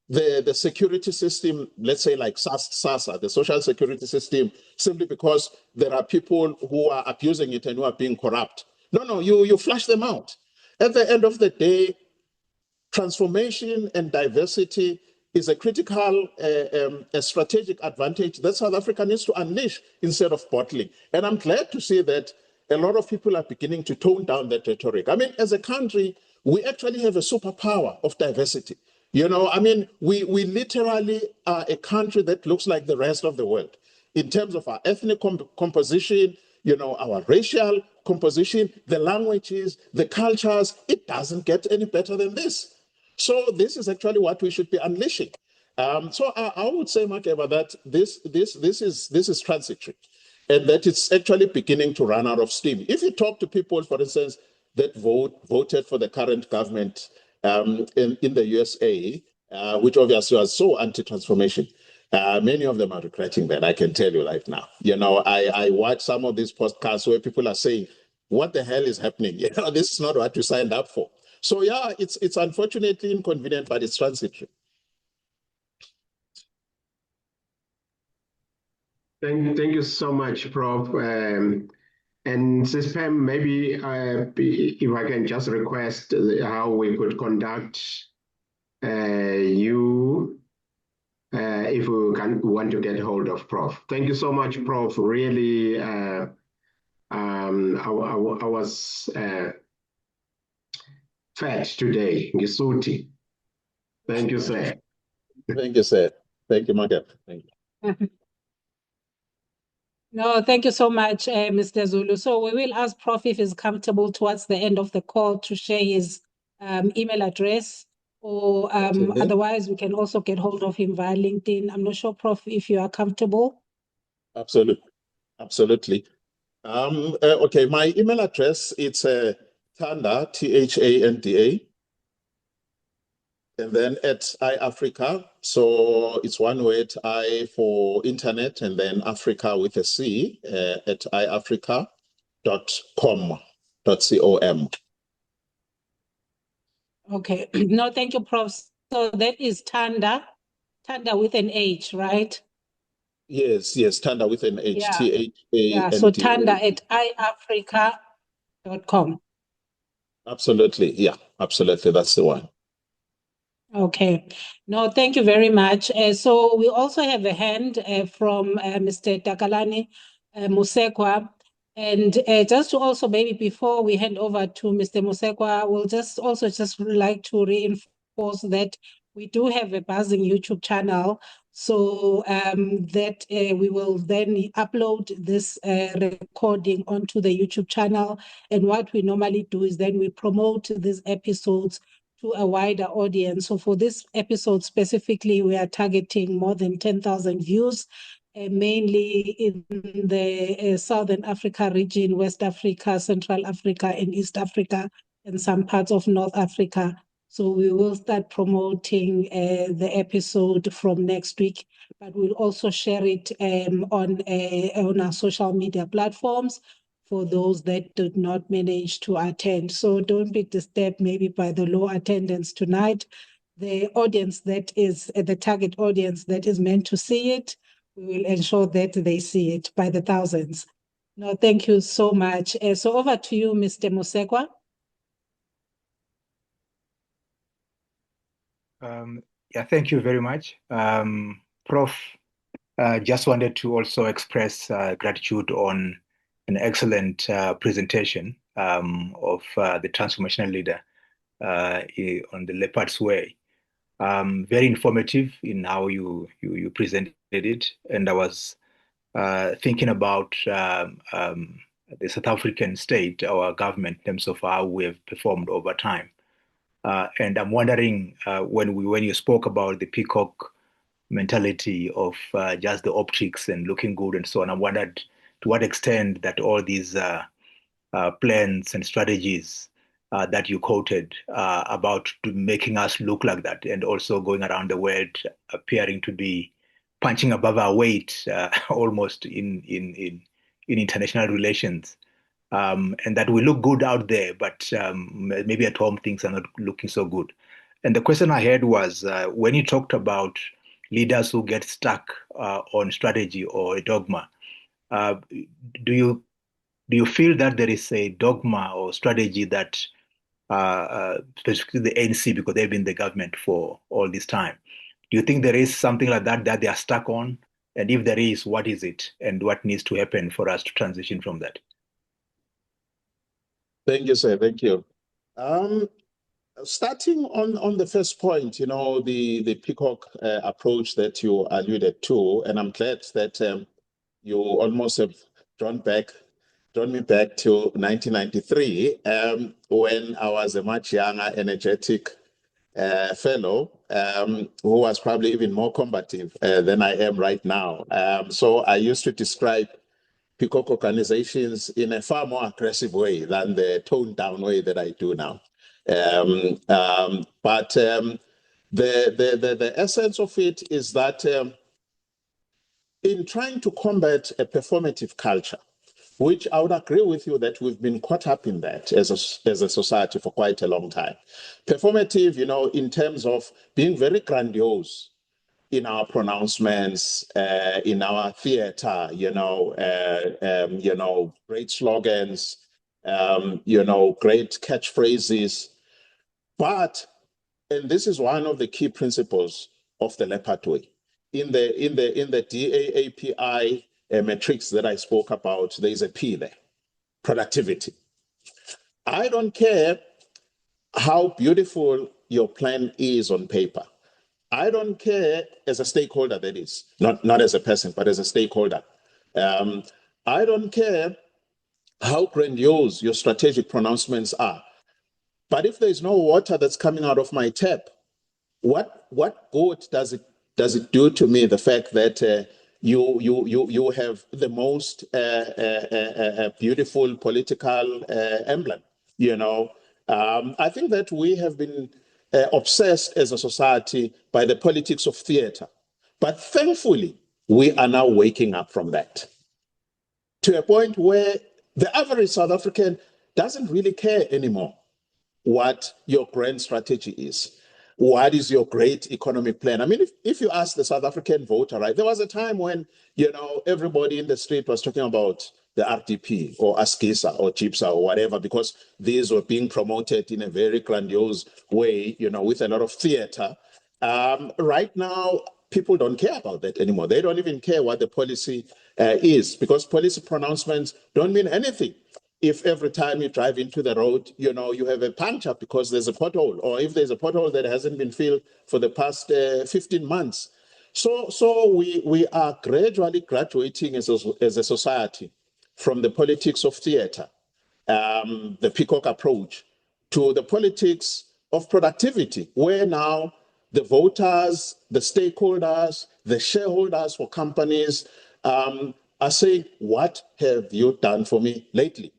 [SPEAKER 2] the security system, let's say like SASSA, the social security system, simply because there are people who are abusing it and who are being corrupt. No, you flush them out. At the end of the day, transformation and diversity is a critical, a strategic advantage that South Africa needs to unleash instead of bottling. And I'm glad to see that a lot of people are beginning to tone down that rhetoric. I mean, as a country, we actually have a superpower of diversity. I mean, we literally are a country that looks like the rest of the world in terms of our ethnic composition, our racial composition, the languages, the cultures. It doesn't get any better than this. So this is actually what we should be unleashing. So I would say, Makeba, that this is transitory, and that it's actually beginning to run out of steam. If you talk to people, for instance, that voted for the current government in the USA, which obviously was so anti-transformation, many of them are regretting that, I can tell you right now. I watch some of these podcasts where people are saying, what the hell is happening? This is not what you signed up for. So yeah, it's unfortunately inconvenient, but it's transitory.
[SPEAKER 3] Thank you so much, Prof. And Sis Pam, maybe if I can just request how we could conduct you if we want to get hold of Prof. Thank you so much, Prof. Really, I was fed today. Ngisuthi. Thank you, sir.
[SPEAKER 2] Thank you, sir. Thank you, Madam. Thank you.
[SPEAKER 1] No, thank you so much, Mr. Zulu. So we will ask Prof if he's comfortable towards the end of the call to share his email address, or otherwise we can also get hold of him via LinkedIn. I'm not sure, Prof, if you are comfortable.
[SPEAKER 2] Absolutely. Absolutely. Okay, my email address, it's Thanda, Thanda, and then at iAfrica. So it's one word, I for internet, and then Africa with a C at iAfrica.com.
[SPEAKER 1] Okay. No, thank you, Prof. So that is Thanda with an H, right?
[SPEAKER 2] Yes, Thanda with an H,
[SPEAKER 1] Yeah.
[SPEAKER 2] Thanda.
[SPEAKER 1] Yeah, so Thanda at iAfrica.com.
[SPEAKER 2] Absolutely, yeah, absolutely, that's the one.
[SPEAKER 1] Okay. No, thank you very much. So we also have a hand from Mr. Takalani Mzwakhe. And just to also maybe before we hand over to Mr. Mzwakhe, we'll just like to reinforce that we do have a buzzing YouTube channel, so that we will then upload this recording onto the YouTube channel. And what we normally do is then we promote these episodes to a wider audience. So for this episode specifically, we are targeting more than 10,000 views, mainly in the Southern Africa region, West Africa, Central Africa, and East Africa, and some parts of North Africa. So we will start promoting the episode from next week, but we'll also share it on our social media platforms for those that did not manage to attend. So don't be disturbed maybe by the low attendance tonight. The audience that is the target audience that is meant to see it, we will ensure that they see it by the thousands. No, thank you so much. So over to you, Mr. Mzwakhe.
[SPEAKER 4] Yeah, thank you very much. Prof, just wanted to also express gratitude on an excellent presentation of the transformational leader on the Leopard Way. Very informative in how you presented it. And I was thinking about the South African state, our government, in terms of how we have performed over time. And I'm wondering when you spoke about the peacock mentality of just the optics and looking good and so on, I wondered to what extent that all these plans and strategies that you quoted about making us look like that, and also going around the world appearing to be punching above our weight almost in international relations. And that we look good out there, but maybe at home things are not looking so good. And the question I had was when you talked about leaders who get stuck on strategy or a dogma, do you feel that there is a dogma or strategy that, specifically the ANC, because they've been in the government for all this time, do you think there is something like that they are stuck on? And if there is, what is it? And what needs to happen for us to transition from that?
[SPEAKER 2] Thank you, sir. Thank you. Starting on the first point, the peacock approach that you alluded to, and I'm glad that you almost have drawn me back to 1993, when I was a much younger, energetic fellow who was probably even more combative than I am right now. So I used to describe peacock organizations in a far more aggressive way than the toned down way that I do now. But the essence of it is that in trying to combat a performative culture, which I would agree with you that we've been caught up in that as a society for quite a long time. Performative, in terms of being very grandiose in our pronouncements, in our theater, great slogans, great catchphrases. But, and this is one of the key principles of the Leopard Way, in the DAAPI metrics that I spoke about, there is a P there, productivity. I don't care how beautiful your plan is on paper. I don't care as a stakeholder, that is, not as a person, but as a stakeholder. I don't care how grandiose your strategic pronouncements are. But if there's no water that's coming out of my tap, what good does it do to me, the fact that you have the most beautiful political emblem? I think that we have been obsessed as a society by the politics of theater. But thankfully, we are now waking up from that to a point where the average South African doesn't really care anymore what your grand strategy is. What is your great economic plan? I mean, if you ask the South African voter, right, there was a time when, everybody in the street was talking about the RDP or ASKISA or GIPSA or whatever, because these were being promoted in a very grandiose way, with a lot of theater. Right now, people don't care about that anymore. They don't even care what the policy is, because policy pronouncements don't mean anything if every time you drive into the road, you have a puncture because there's a pothole, or if there's a pothole that hasn't been filled for the past 15 months. So we are gradually graduating as a society from the politics of theater, the peacock approach, to the politics of productivity, where now the voters, the stakeholders, the shareholders for companies are saying, what have you done for me lately?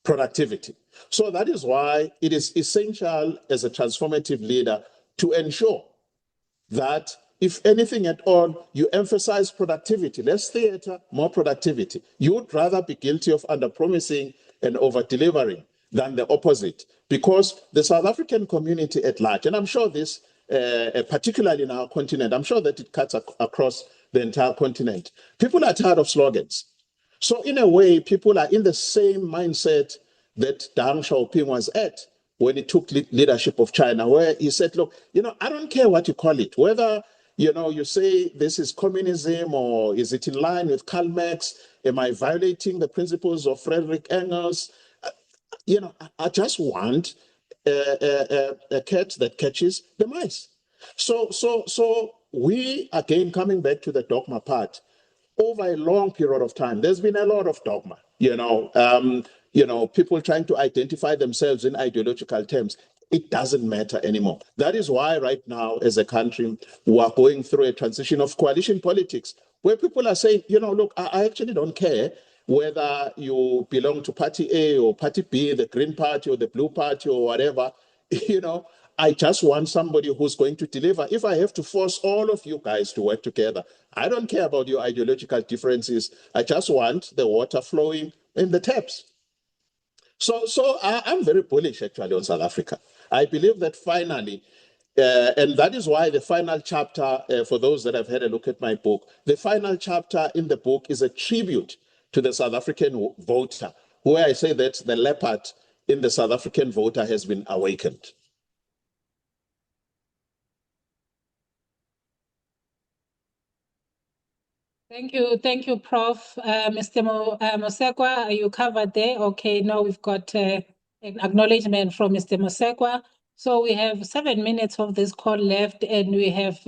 [SPEAKER 2] Productivity. So that is why it is essential as a transformative leader to ensure that if anything at all, you emphasize productivity, less theater, more productivity. You would rather be guilty of under-promising and over-delivering than the opposite, because the South African community at large, and I'm sure this, particularly in our continent, I'm sure that it cuts across the entire continent, people are tired of slogans. So in a way, people are in the same mindset that Deng Xiaoping was at when he took leadership of China, where he said, look, I don't care what you call it, whether, you say this is communism or is it in line with Karl Marx? Am I violating the principles of Friedrich Engels? I just want a cat that catches the mice. So we, again, coming back to the dogma part, over a long period of time, there's been a lot of dogma, people trying to identify themselves in ideological terms. It doesn't matter anymore. That is why right now, as a country, we are going through a transition of coalition politics, where people are saying, look, I actually don't care whether you belong to party A or party B, the Green Party or the Blue Party or whatever. I just want somebody who's going to deliver. If I have to force all of you guys to work together, I don't care about your ideological differences. I just want the water flowing in the taps. So I'm very bullish, actually, on South Africa. I believe that finally, and that is why the final chapter, for those that have had a look at my book, the final chapter in the book is a tribute to the South African voter, where I say that the leopard in the South African voter has been awakened.
[SPEAKER 1] Thank you, Prof. Mr. Mzwakhe, you covered there? Okay, now we've got an acknowledgement from Mr. Mzwakhe. So we have 7 minutes of this call left, and we have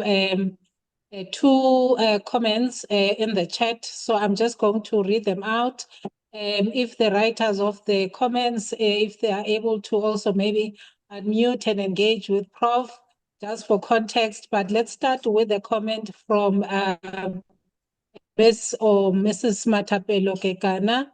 [SPEAKER 1] two comments in the chat. So I'm just going to read them out. If the writers of the comments, if they are able to also maybe unmute and engage with Prof, just for context. But let's start with a comment from Miss or Mrs. Matapelo Kekana.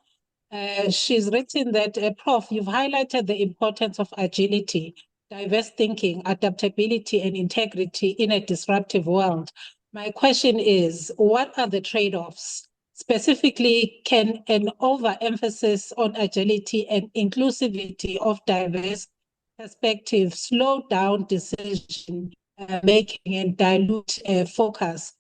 [SPEAKER 1] She's written that, Prof, you've highlighted the importance of agility, diverse thinking, adaptability, and integrity in a disruptive world. My question is, what are the trade-offs Specifically, can an overemphasis on agility and inclusivity of diverse perspectives slow down decision making and dilute focus,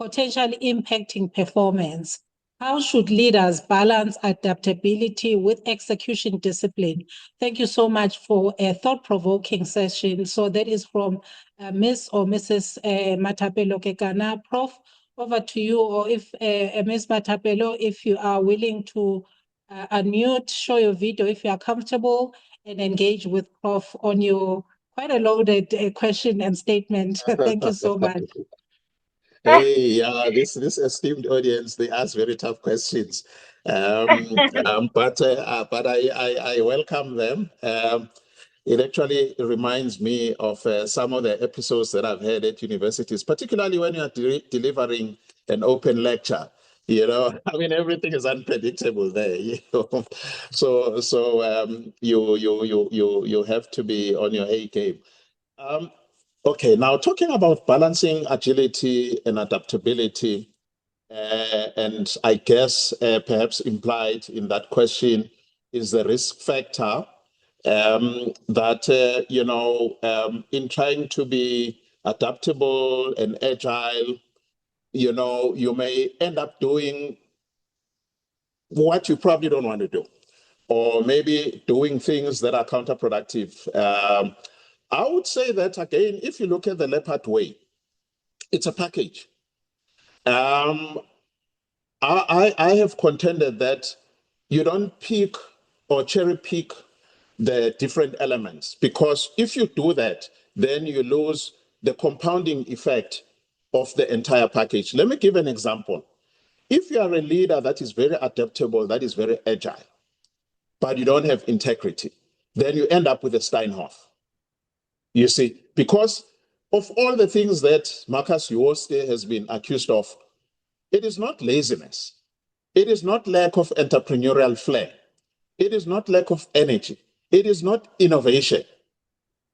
[SPEAKER 1] potentially impacting performance? How should leaders balance adaptability with execution discipline? Thank you so much for a thought-provoking session. So that is from Ms. or Mrs. Matapelo Kekana. Prof, over to you, or if Ms. Matapelo, if you are willing to unmute, show your video if you are comfortable, and engage with Prof on your quite a loaded question and statement. Thank you so much.
[SPEAKER 2] Hey, this esteemed audience, they ask very tough questions, but I welcome them. It actually reminds me of some of the episodes that I've had at universities, particularly when you're delivering an open lecture. You know, I mean, everything is unpredictable there. You know? You have to be on your A game. Okay, now talking about balancing agility and adaptability, and I guess perhaps implied in that question is the risk factor that, in trying to be adaptable and agile, you may end up doing what you probably don't want to do, or maybe doing things that are counterproductive. I would say that, again, if you look at the Leopard Way, it's a package. I have contended that you don't pick or cherry pick the different elements, because if you do that, then you lose the compounding effect of the entire package. Let me give an example. If you are a leader that is very adaptable, that is very agile, but you don't have integrity, then you end up with a Steinhoff. You see, because of all the things that Marcus Jooste has been accused of, it is not laziness. It is not lack of entrepreneurial flair. It is not lack of energy. It is not innovation.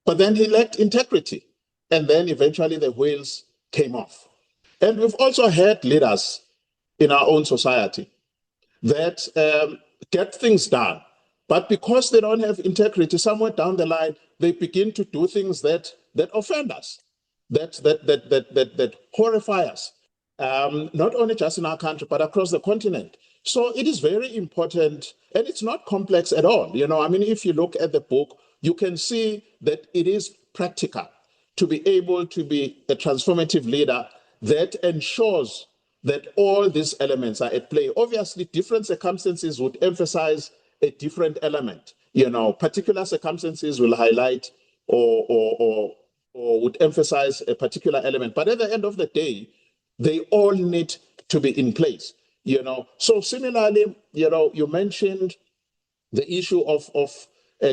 [SPEAKER 2] But then he lacked integrity. And then eventually the wheels came off. And we've also had leaders in our own society that get things done. But because they don't have integrity, somewhere down the line, they begin to do things that offend us, that horrify us, not only just in our country, but across the continent. So it is very important, and it's not complex at all. I mean, if you look at the book, you can see that it is practical to be able to be a transformative leader that ensures that all these elements are at play. Obviously, different circumstances would emphasize a different element. Particular circumstances will highlight or would emphasize a particular element. But at the end of the day, they all need to be in place. So similarly, you mentioned the issue of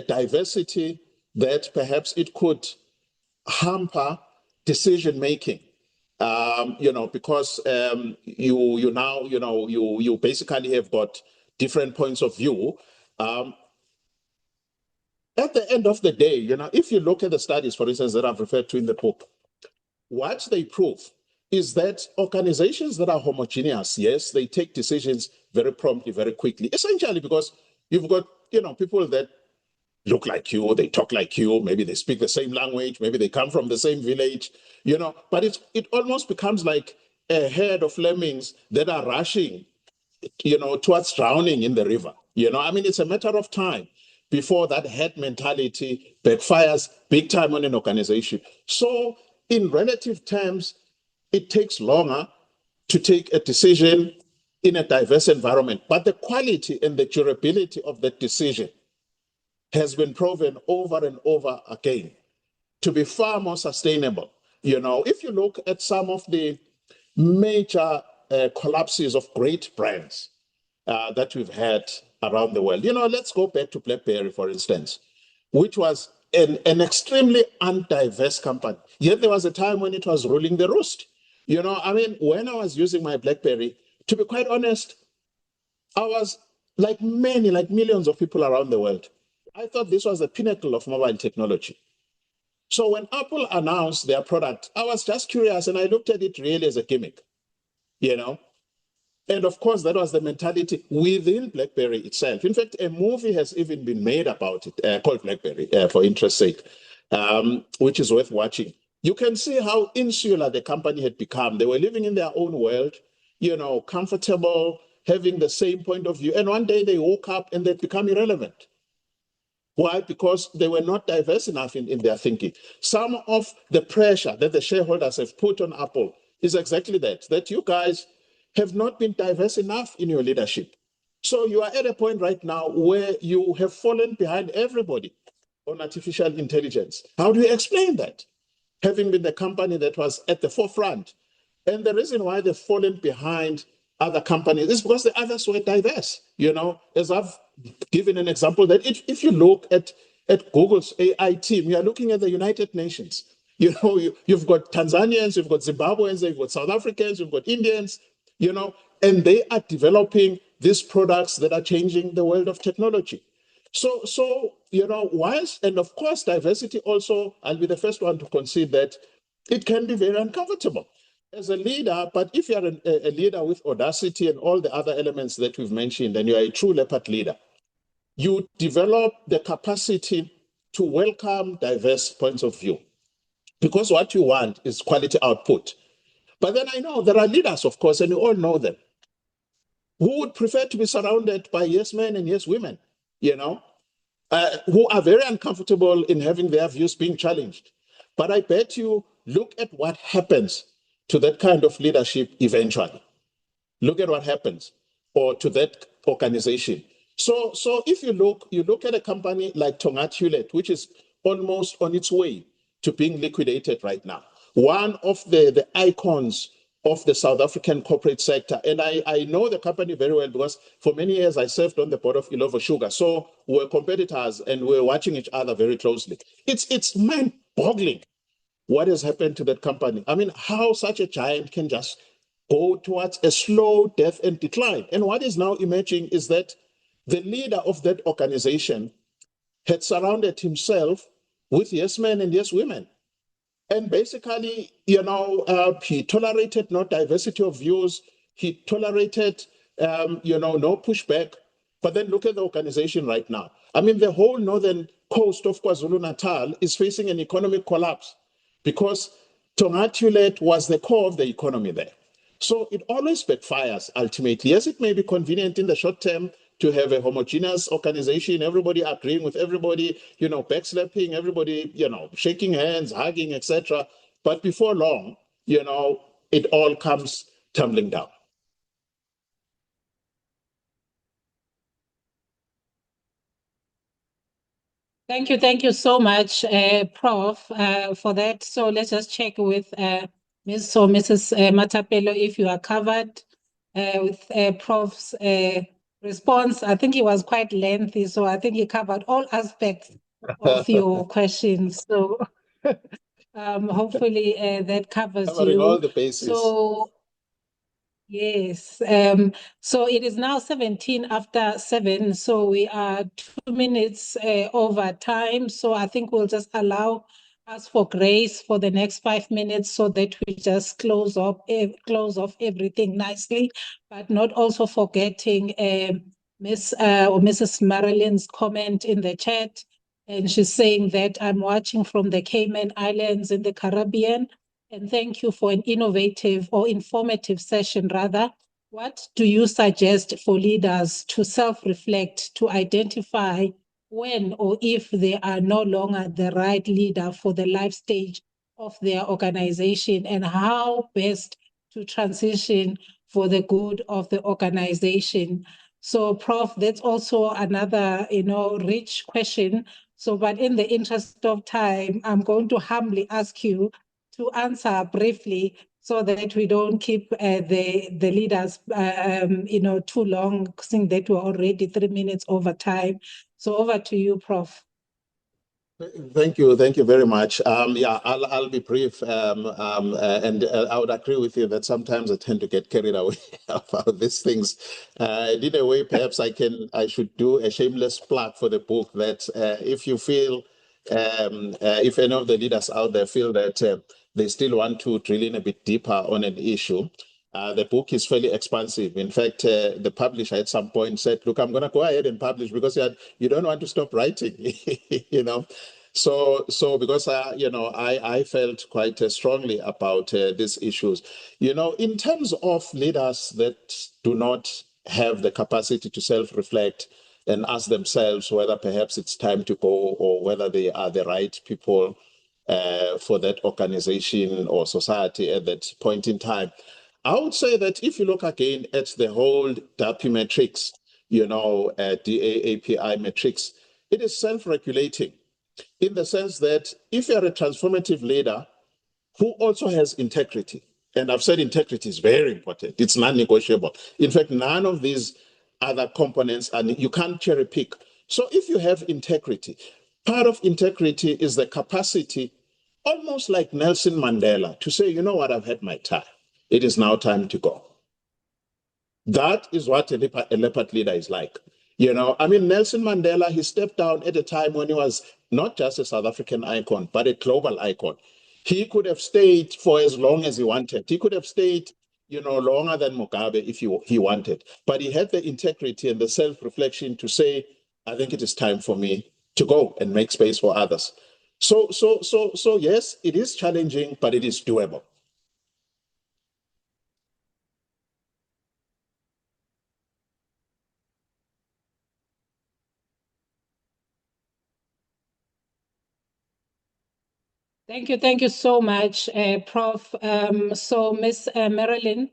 [SPEAKER 2] diversity, that perhaps it could hamper decision making. Because you basically have got different points of view. At the end of the day, if you look at the studies, for instance, that I've referred to in the book, what they prove is that organizations that are homogeneous, yes, they take decisions very promptly, very quickly, essentially because you've got, people that look like you, they talk like you, maybe they speak the same language, maybe they come from the same village, but it almost becomes like a herd of lemmings that are rushing, towards drowning in the river. I mean, it's a matter of time before that herd mentality backfires big time on an organization. So in relative terms, it takes longer to take a decision in a diverse environment, but the quality and the durability of that decision has been proven over and over again to be far more sustainable. If you look at some of the major collapses of great brands that we've had around the world, let's go back to BlackBerry, for instance, which was an extremely undiverse company. Yet there was a time when it was ruling the roost. I mean, when I was using my BlackBerry, to be quite honest, I was like millions of people around the world. I thought this was the pinnacle of mobile technology. So when Apple announced their product, I was just curious and I looked at it really as a gimmick, And And of course, that was the mentality within BlackBerry itself. In fact, a movie has even been made about it called BlackBerry, for interest's sake, which is worth watching. You can see how insular the company had become. They were living in their own world, comfortable, having the same point of view. And one day they woke up and they'd become irrelevant. Why? Because they were not diverse enough in their thinking. Some of the pressure that the shareholders have put on Apple is exactly that you guys have not been diverse enough in your leadership. So you are at a point right now where you have fallen behind everybody on artificial intelligence. How do you explain that? Having been the company that was at the forefront. And the reason why they've fallen behind other companies is because the others were diverse. As I've given an example, that if you look at Google's AI team, you are looking at the United Nations. You've got Tanzanians, you've got Zimbabweans, you've got South Africans, you've got Indians, and they are developing these products that are changing the world of technology. So whilst, and of course, diversity also, I'll be the first one to concede that it can be very uncomfortable as a leader. But if you're a leader with Audacity and all the other elements that we've mentioned, and you're a true Leopard leader, you develop the capacity to welcome diverse points of view, because what you want is quality output. But then I know there are leaders, of course, and you all know them, who would prefer to be surrounded by yes men and yes women, who are very uncomfortable in having their views being challenged. But I bet you, look at what happens to that kind of leadership eventually. Look at what happens, or to that organization. So if you look at a company like Tongaat Hewlett, which is almost on its way to being liquidated right now, one of the icons of the South African corporate sector. And I know the company very well because for many years I served on the board of Illovo Sugar. So we're competitors and we're watching each other very closely. It's mind-boggling what has happened to that company. I mean, how such a giant can just go towards a slow death and decline. And what is now emerging is that the leader of that organization had surrounded himself with yes men and yes women. And basically, he tolerated no diversity of views. He tolerated, no pushback. But then look at the organization right now. I mean, the whole northern coast of KwaZulu-Natal is facing an economic collapse because Tongaat Hewlett was the core of the economy there. So it always backfires ultimately. Yes, it may be convenient in the short term to have a homogeneous organization, everybody agreeing with everybody, backslapping, everybody, shaking hands, hugging, etc. But before long, it all comes tumbling down.
[SPEAKER 1] Thank you so much, Prof, for that. So let's just check with Mrs. Matapelo if you are covered with Prof's response. I think it was quite lengthy, so I think he covered all aspects of your questions. So hopefully that covers
[SPEAKER 2] Covering
[SPEAKER 1] you.
[SPEAKER 2] all the bases.
[SPEAKER 1] So yes. So it is now 17 after 7. So we are 2 minutes over time. So I think we'll just allow us for grace for the next 5 minutes so that we just close off everything nicely, but not also forgetting Miss or Mrs. Marilyn's comment in the chat. And she's saying that I'm watching from the Cayman Islands in the Caribbean. And thank you for an innovative or informative session, rather. What do you suggest for leaders to self-reflect, to identify when or if they are no longer the right leader for the life stage of their organization, and how best to transition for the good of the organization? So, Prof, that's also another, rich question. So, but in the interest of time, I'm going to humbly ask you to answer briefly so that we don't keep the leaders, too long, seeing that we're already 3 minutes over time. So over to you, Prof.
[SPEAKER 2] Thank you very much. I'll be brief, and I would agree with you that sometimes I tend to get carried away about these things. In a way, perhaps I should do a shameless plug for the book that if you feel, if any of the leaders out there feel that they still want to drill in a bit deeper on an issue, The book is fairly expansive. In fact, the publisher at some point said, "Look, I'm going to go ahead and publish because you don't want to stop writing," you know. So because I felt quite strongly about these issues, in terms of leaders that do not have the capacity to self-reflect and ask themselves whether perhaps it's time to go or whether they are the right people for that organization or society at that point in time. I would say that if you look again at the whole DAPI matrix, DAAPI matrix, it is self-regulating in the sense that if you're a transformative leader who also has integrity, and I've said integrity is very important, it's non-negotiable. In fact, none of these other components, and you can't cherry pick. So if you have integrity, part of integrity is the capacity, almost like Nelson Mandela, to say, you know what, I've had my time. It is now time to go. That is what a leopard leader is like. Nelson Mandela, he stepped down at a time when he was not just a South African icon, but a global icon. He could have stayed for as long as he wanted. He could have stayed, longer than Mugabe if he wanted. But he had the integrity and the self-reflection to say, I think it is time for me to go and make space for others. So yes, it is challenging, but it is doable.
[SPEAKER 1] Thank you so much, Prof. So, Ms. Marilyn,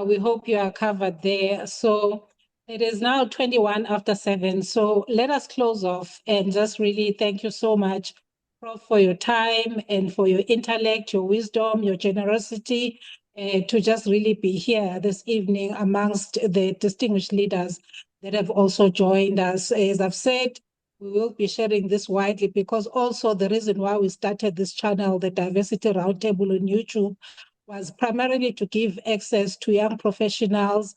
[SPEAKER 1] we hope you are covered there. So it is now 21 after 7. So let us close off and just really thank you so much, Prof, for your time and for your intellect, your wisdom, your generosity, to just really be here this evening amongst the distinguished leaders that have also joined us. As I've said, we will be sharing this widely because also the reason why we started this channel, the Diversity Roundtable on YouTube, was primarily to give access to young professionals,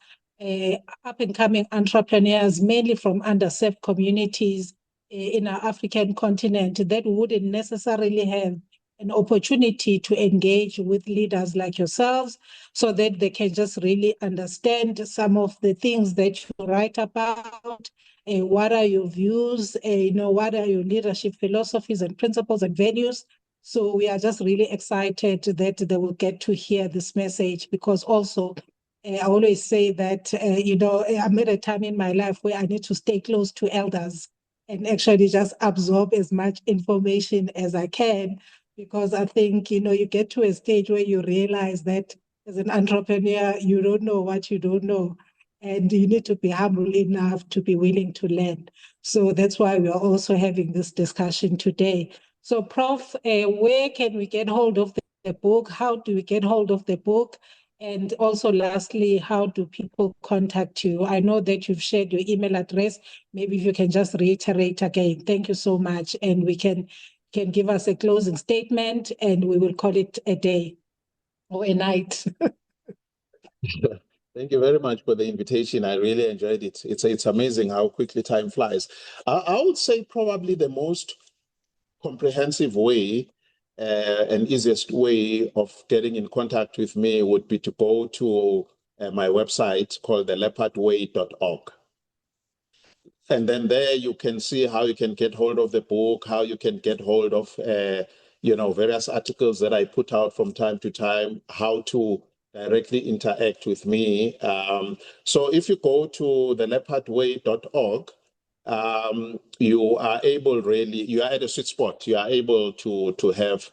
[SPEAKER 1] up-and-coming entrepreneurs, mainly from underserved communities in our African continent that wouldn't necessarily have an opportunity to engage with leaders like yourselves so that they can just really understand some of the things that you write about. What are your views? What are your leadership philosophies and principles and values? So we are just really excited that they will get to hear this message because also I always say that, I'm at a time in my life where I need to stay close to elders and actually just absorb as much information as I can because I think, you get to a stage where you realize that as an entrepreneur, you don't know what you don't know. And you need to be humble enough to be willing to learn. So that's why we are also having this discussion today. So, Prof, where can we get hold of the book? How do we get hold of the book? And also, lastly, how do people contact you? I know that you've shared your email address. Maybe if you can just reiterate again. Thank you so much. And we can give us a closing statement and we will call it a day or a night.
[SPEAKER 2] Thank you very much for the invitation. I really enjoyed it. It's amazing how quickly time flies. I would say probably the most comprehensive way and easiest way of getting in contact with me would be to go to my website called leopardway.org. And then there you can see how you can get hold of the book, how you can get hold of various articles that I put out from time to time, how to directly interact with me. So if you go to leopardway.org, you are at a sweet spot. You are able to have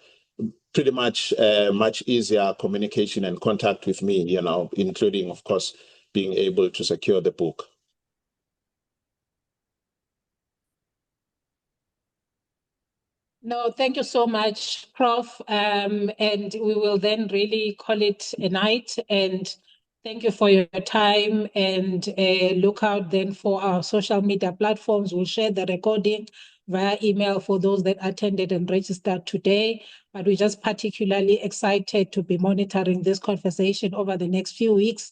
[SPEAKER 2] pretty much much easier communication and contact with me, including, of course, being able to secure the book.
[SPEAKER 1] No, thank you so much, Prof. And we will then really call it a night. And thank you for your time. And look out then for our social media platforms. We'll share the recording via email for those that attended and registered today. But we're just particularly excited to be monitoring this conversation over the next few weeks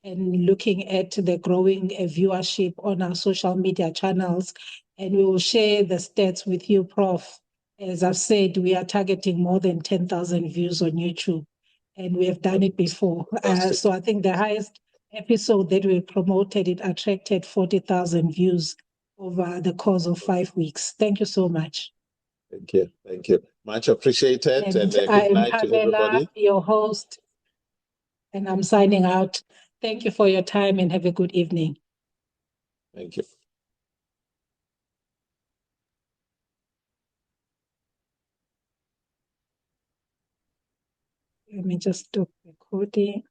[SPEAKER 1] and looking at the growing viewership on our social media channels. And we will share the stats with you, Prof. As I've said, we are targeting more than 10,000 views on YouTube. and we have done it before.
[SPEAKER 2] Fantastic.
[SPEAKER 1] So I think the highest episode that we promoted, it attracted 40,000 views over the course of 5 weeks. Thank you so much.
[SPEAKER 2] Thank you. Thank you. Much appreciated. And good
[SPEAKER 1] I'm
[SPEAKER 2] night to
[SPEAKER 1] Pamela,
[SPEAKER 2] everybody.
[SPEAKER 1] your host, and I'm signing out. Thank you for your time and have a good evening.
[SPEAKER 2] Thank you.
[SPEAKER 1] Let me just stop recording.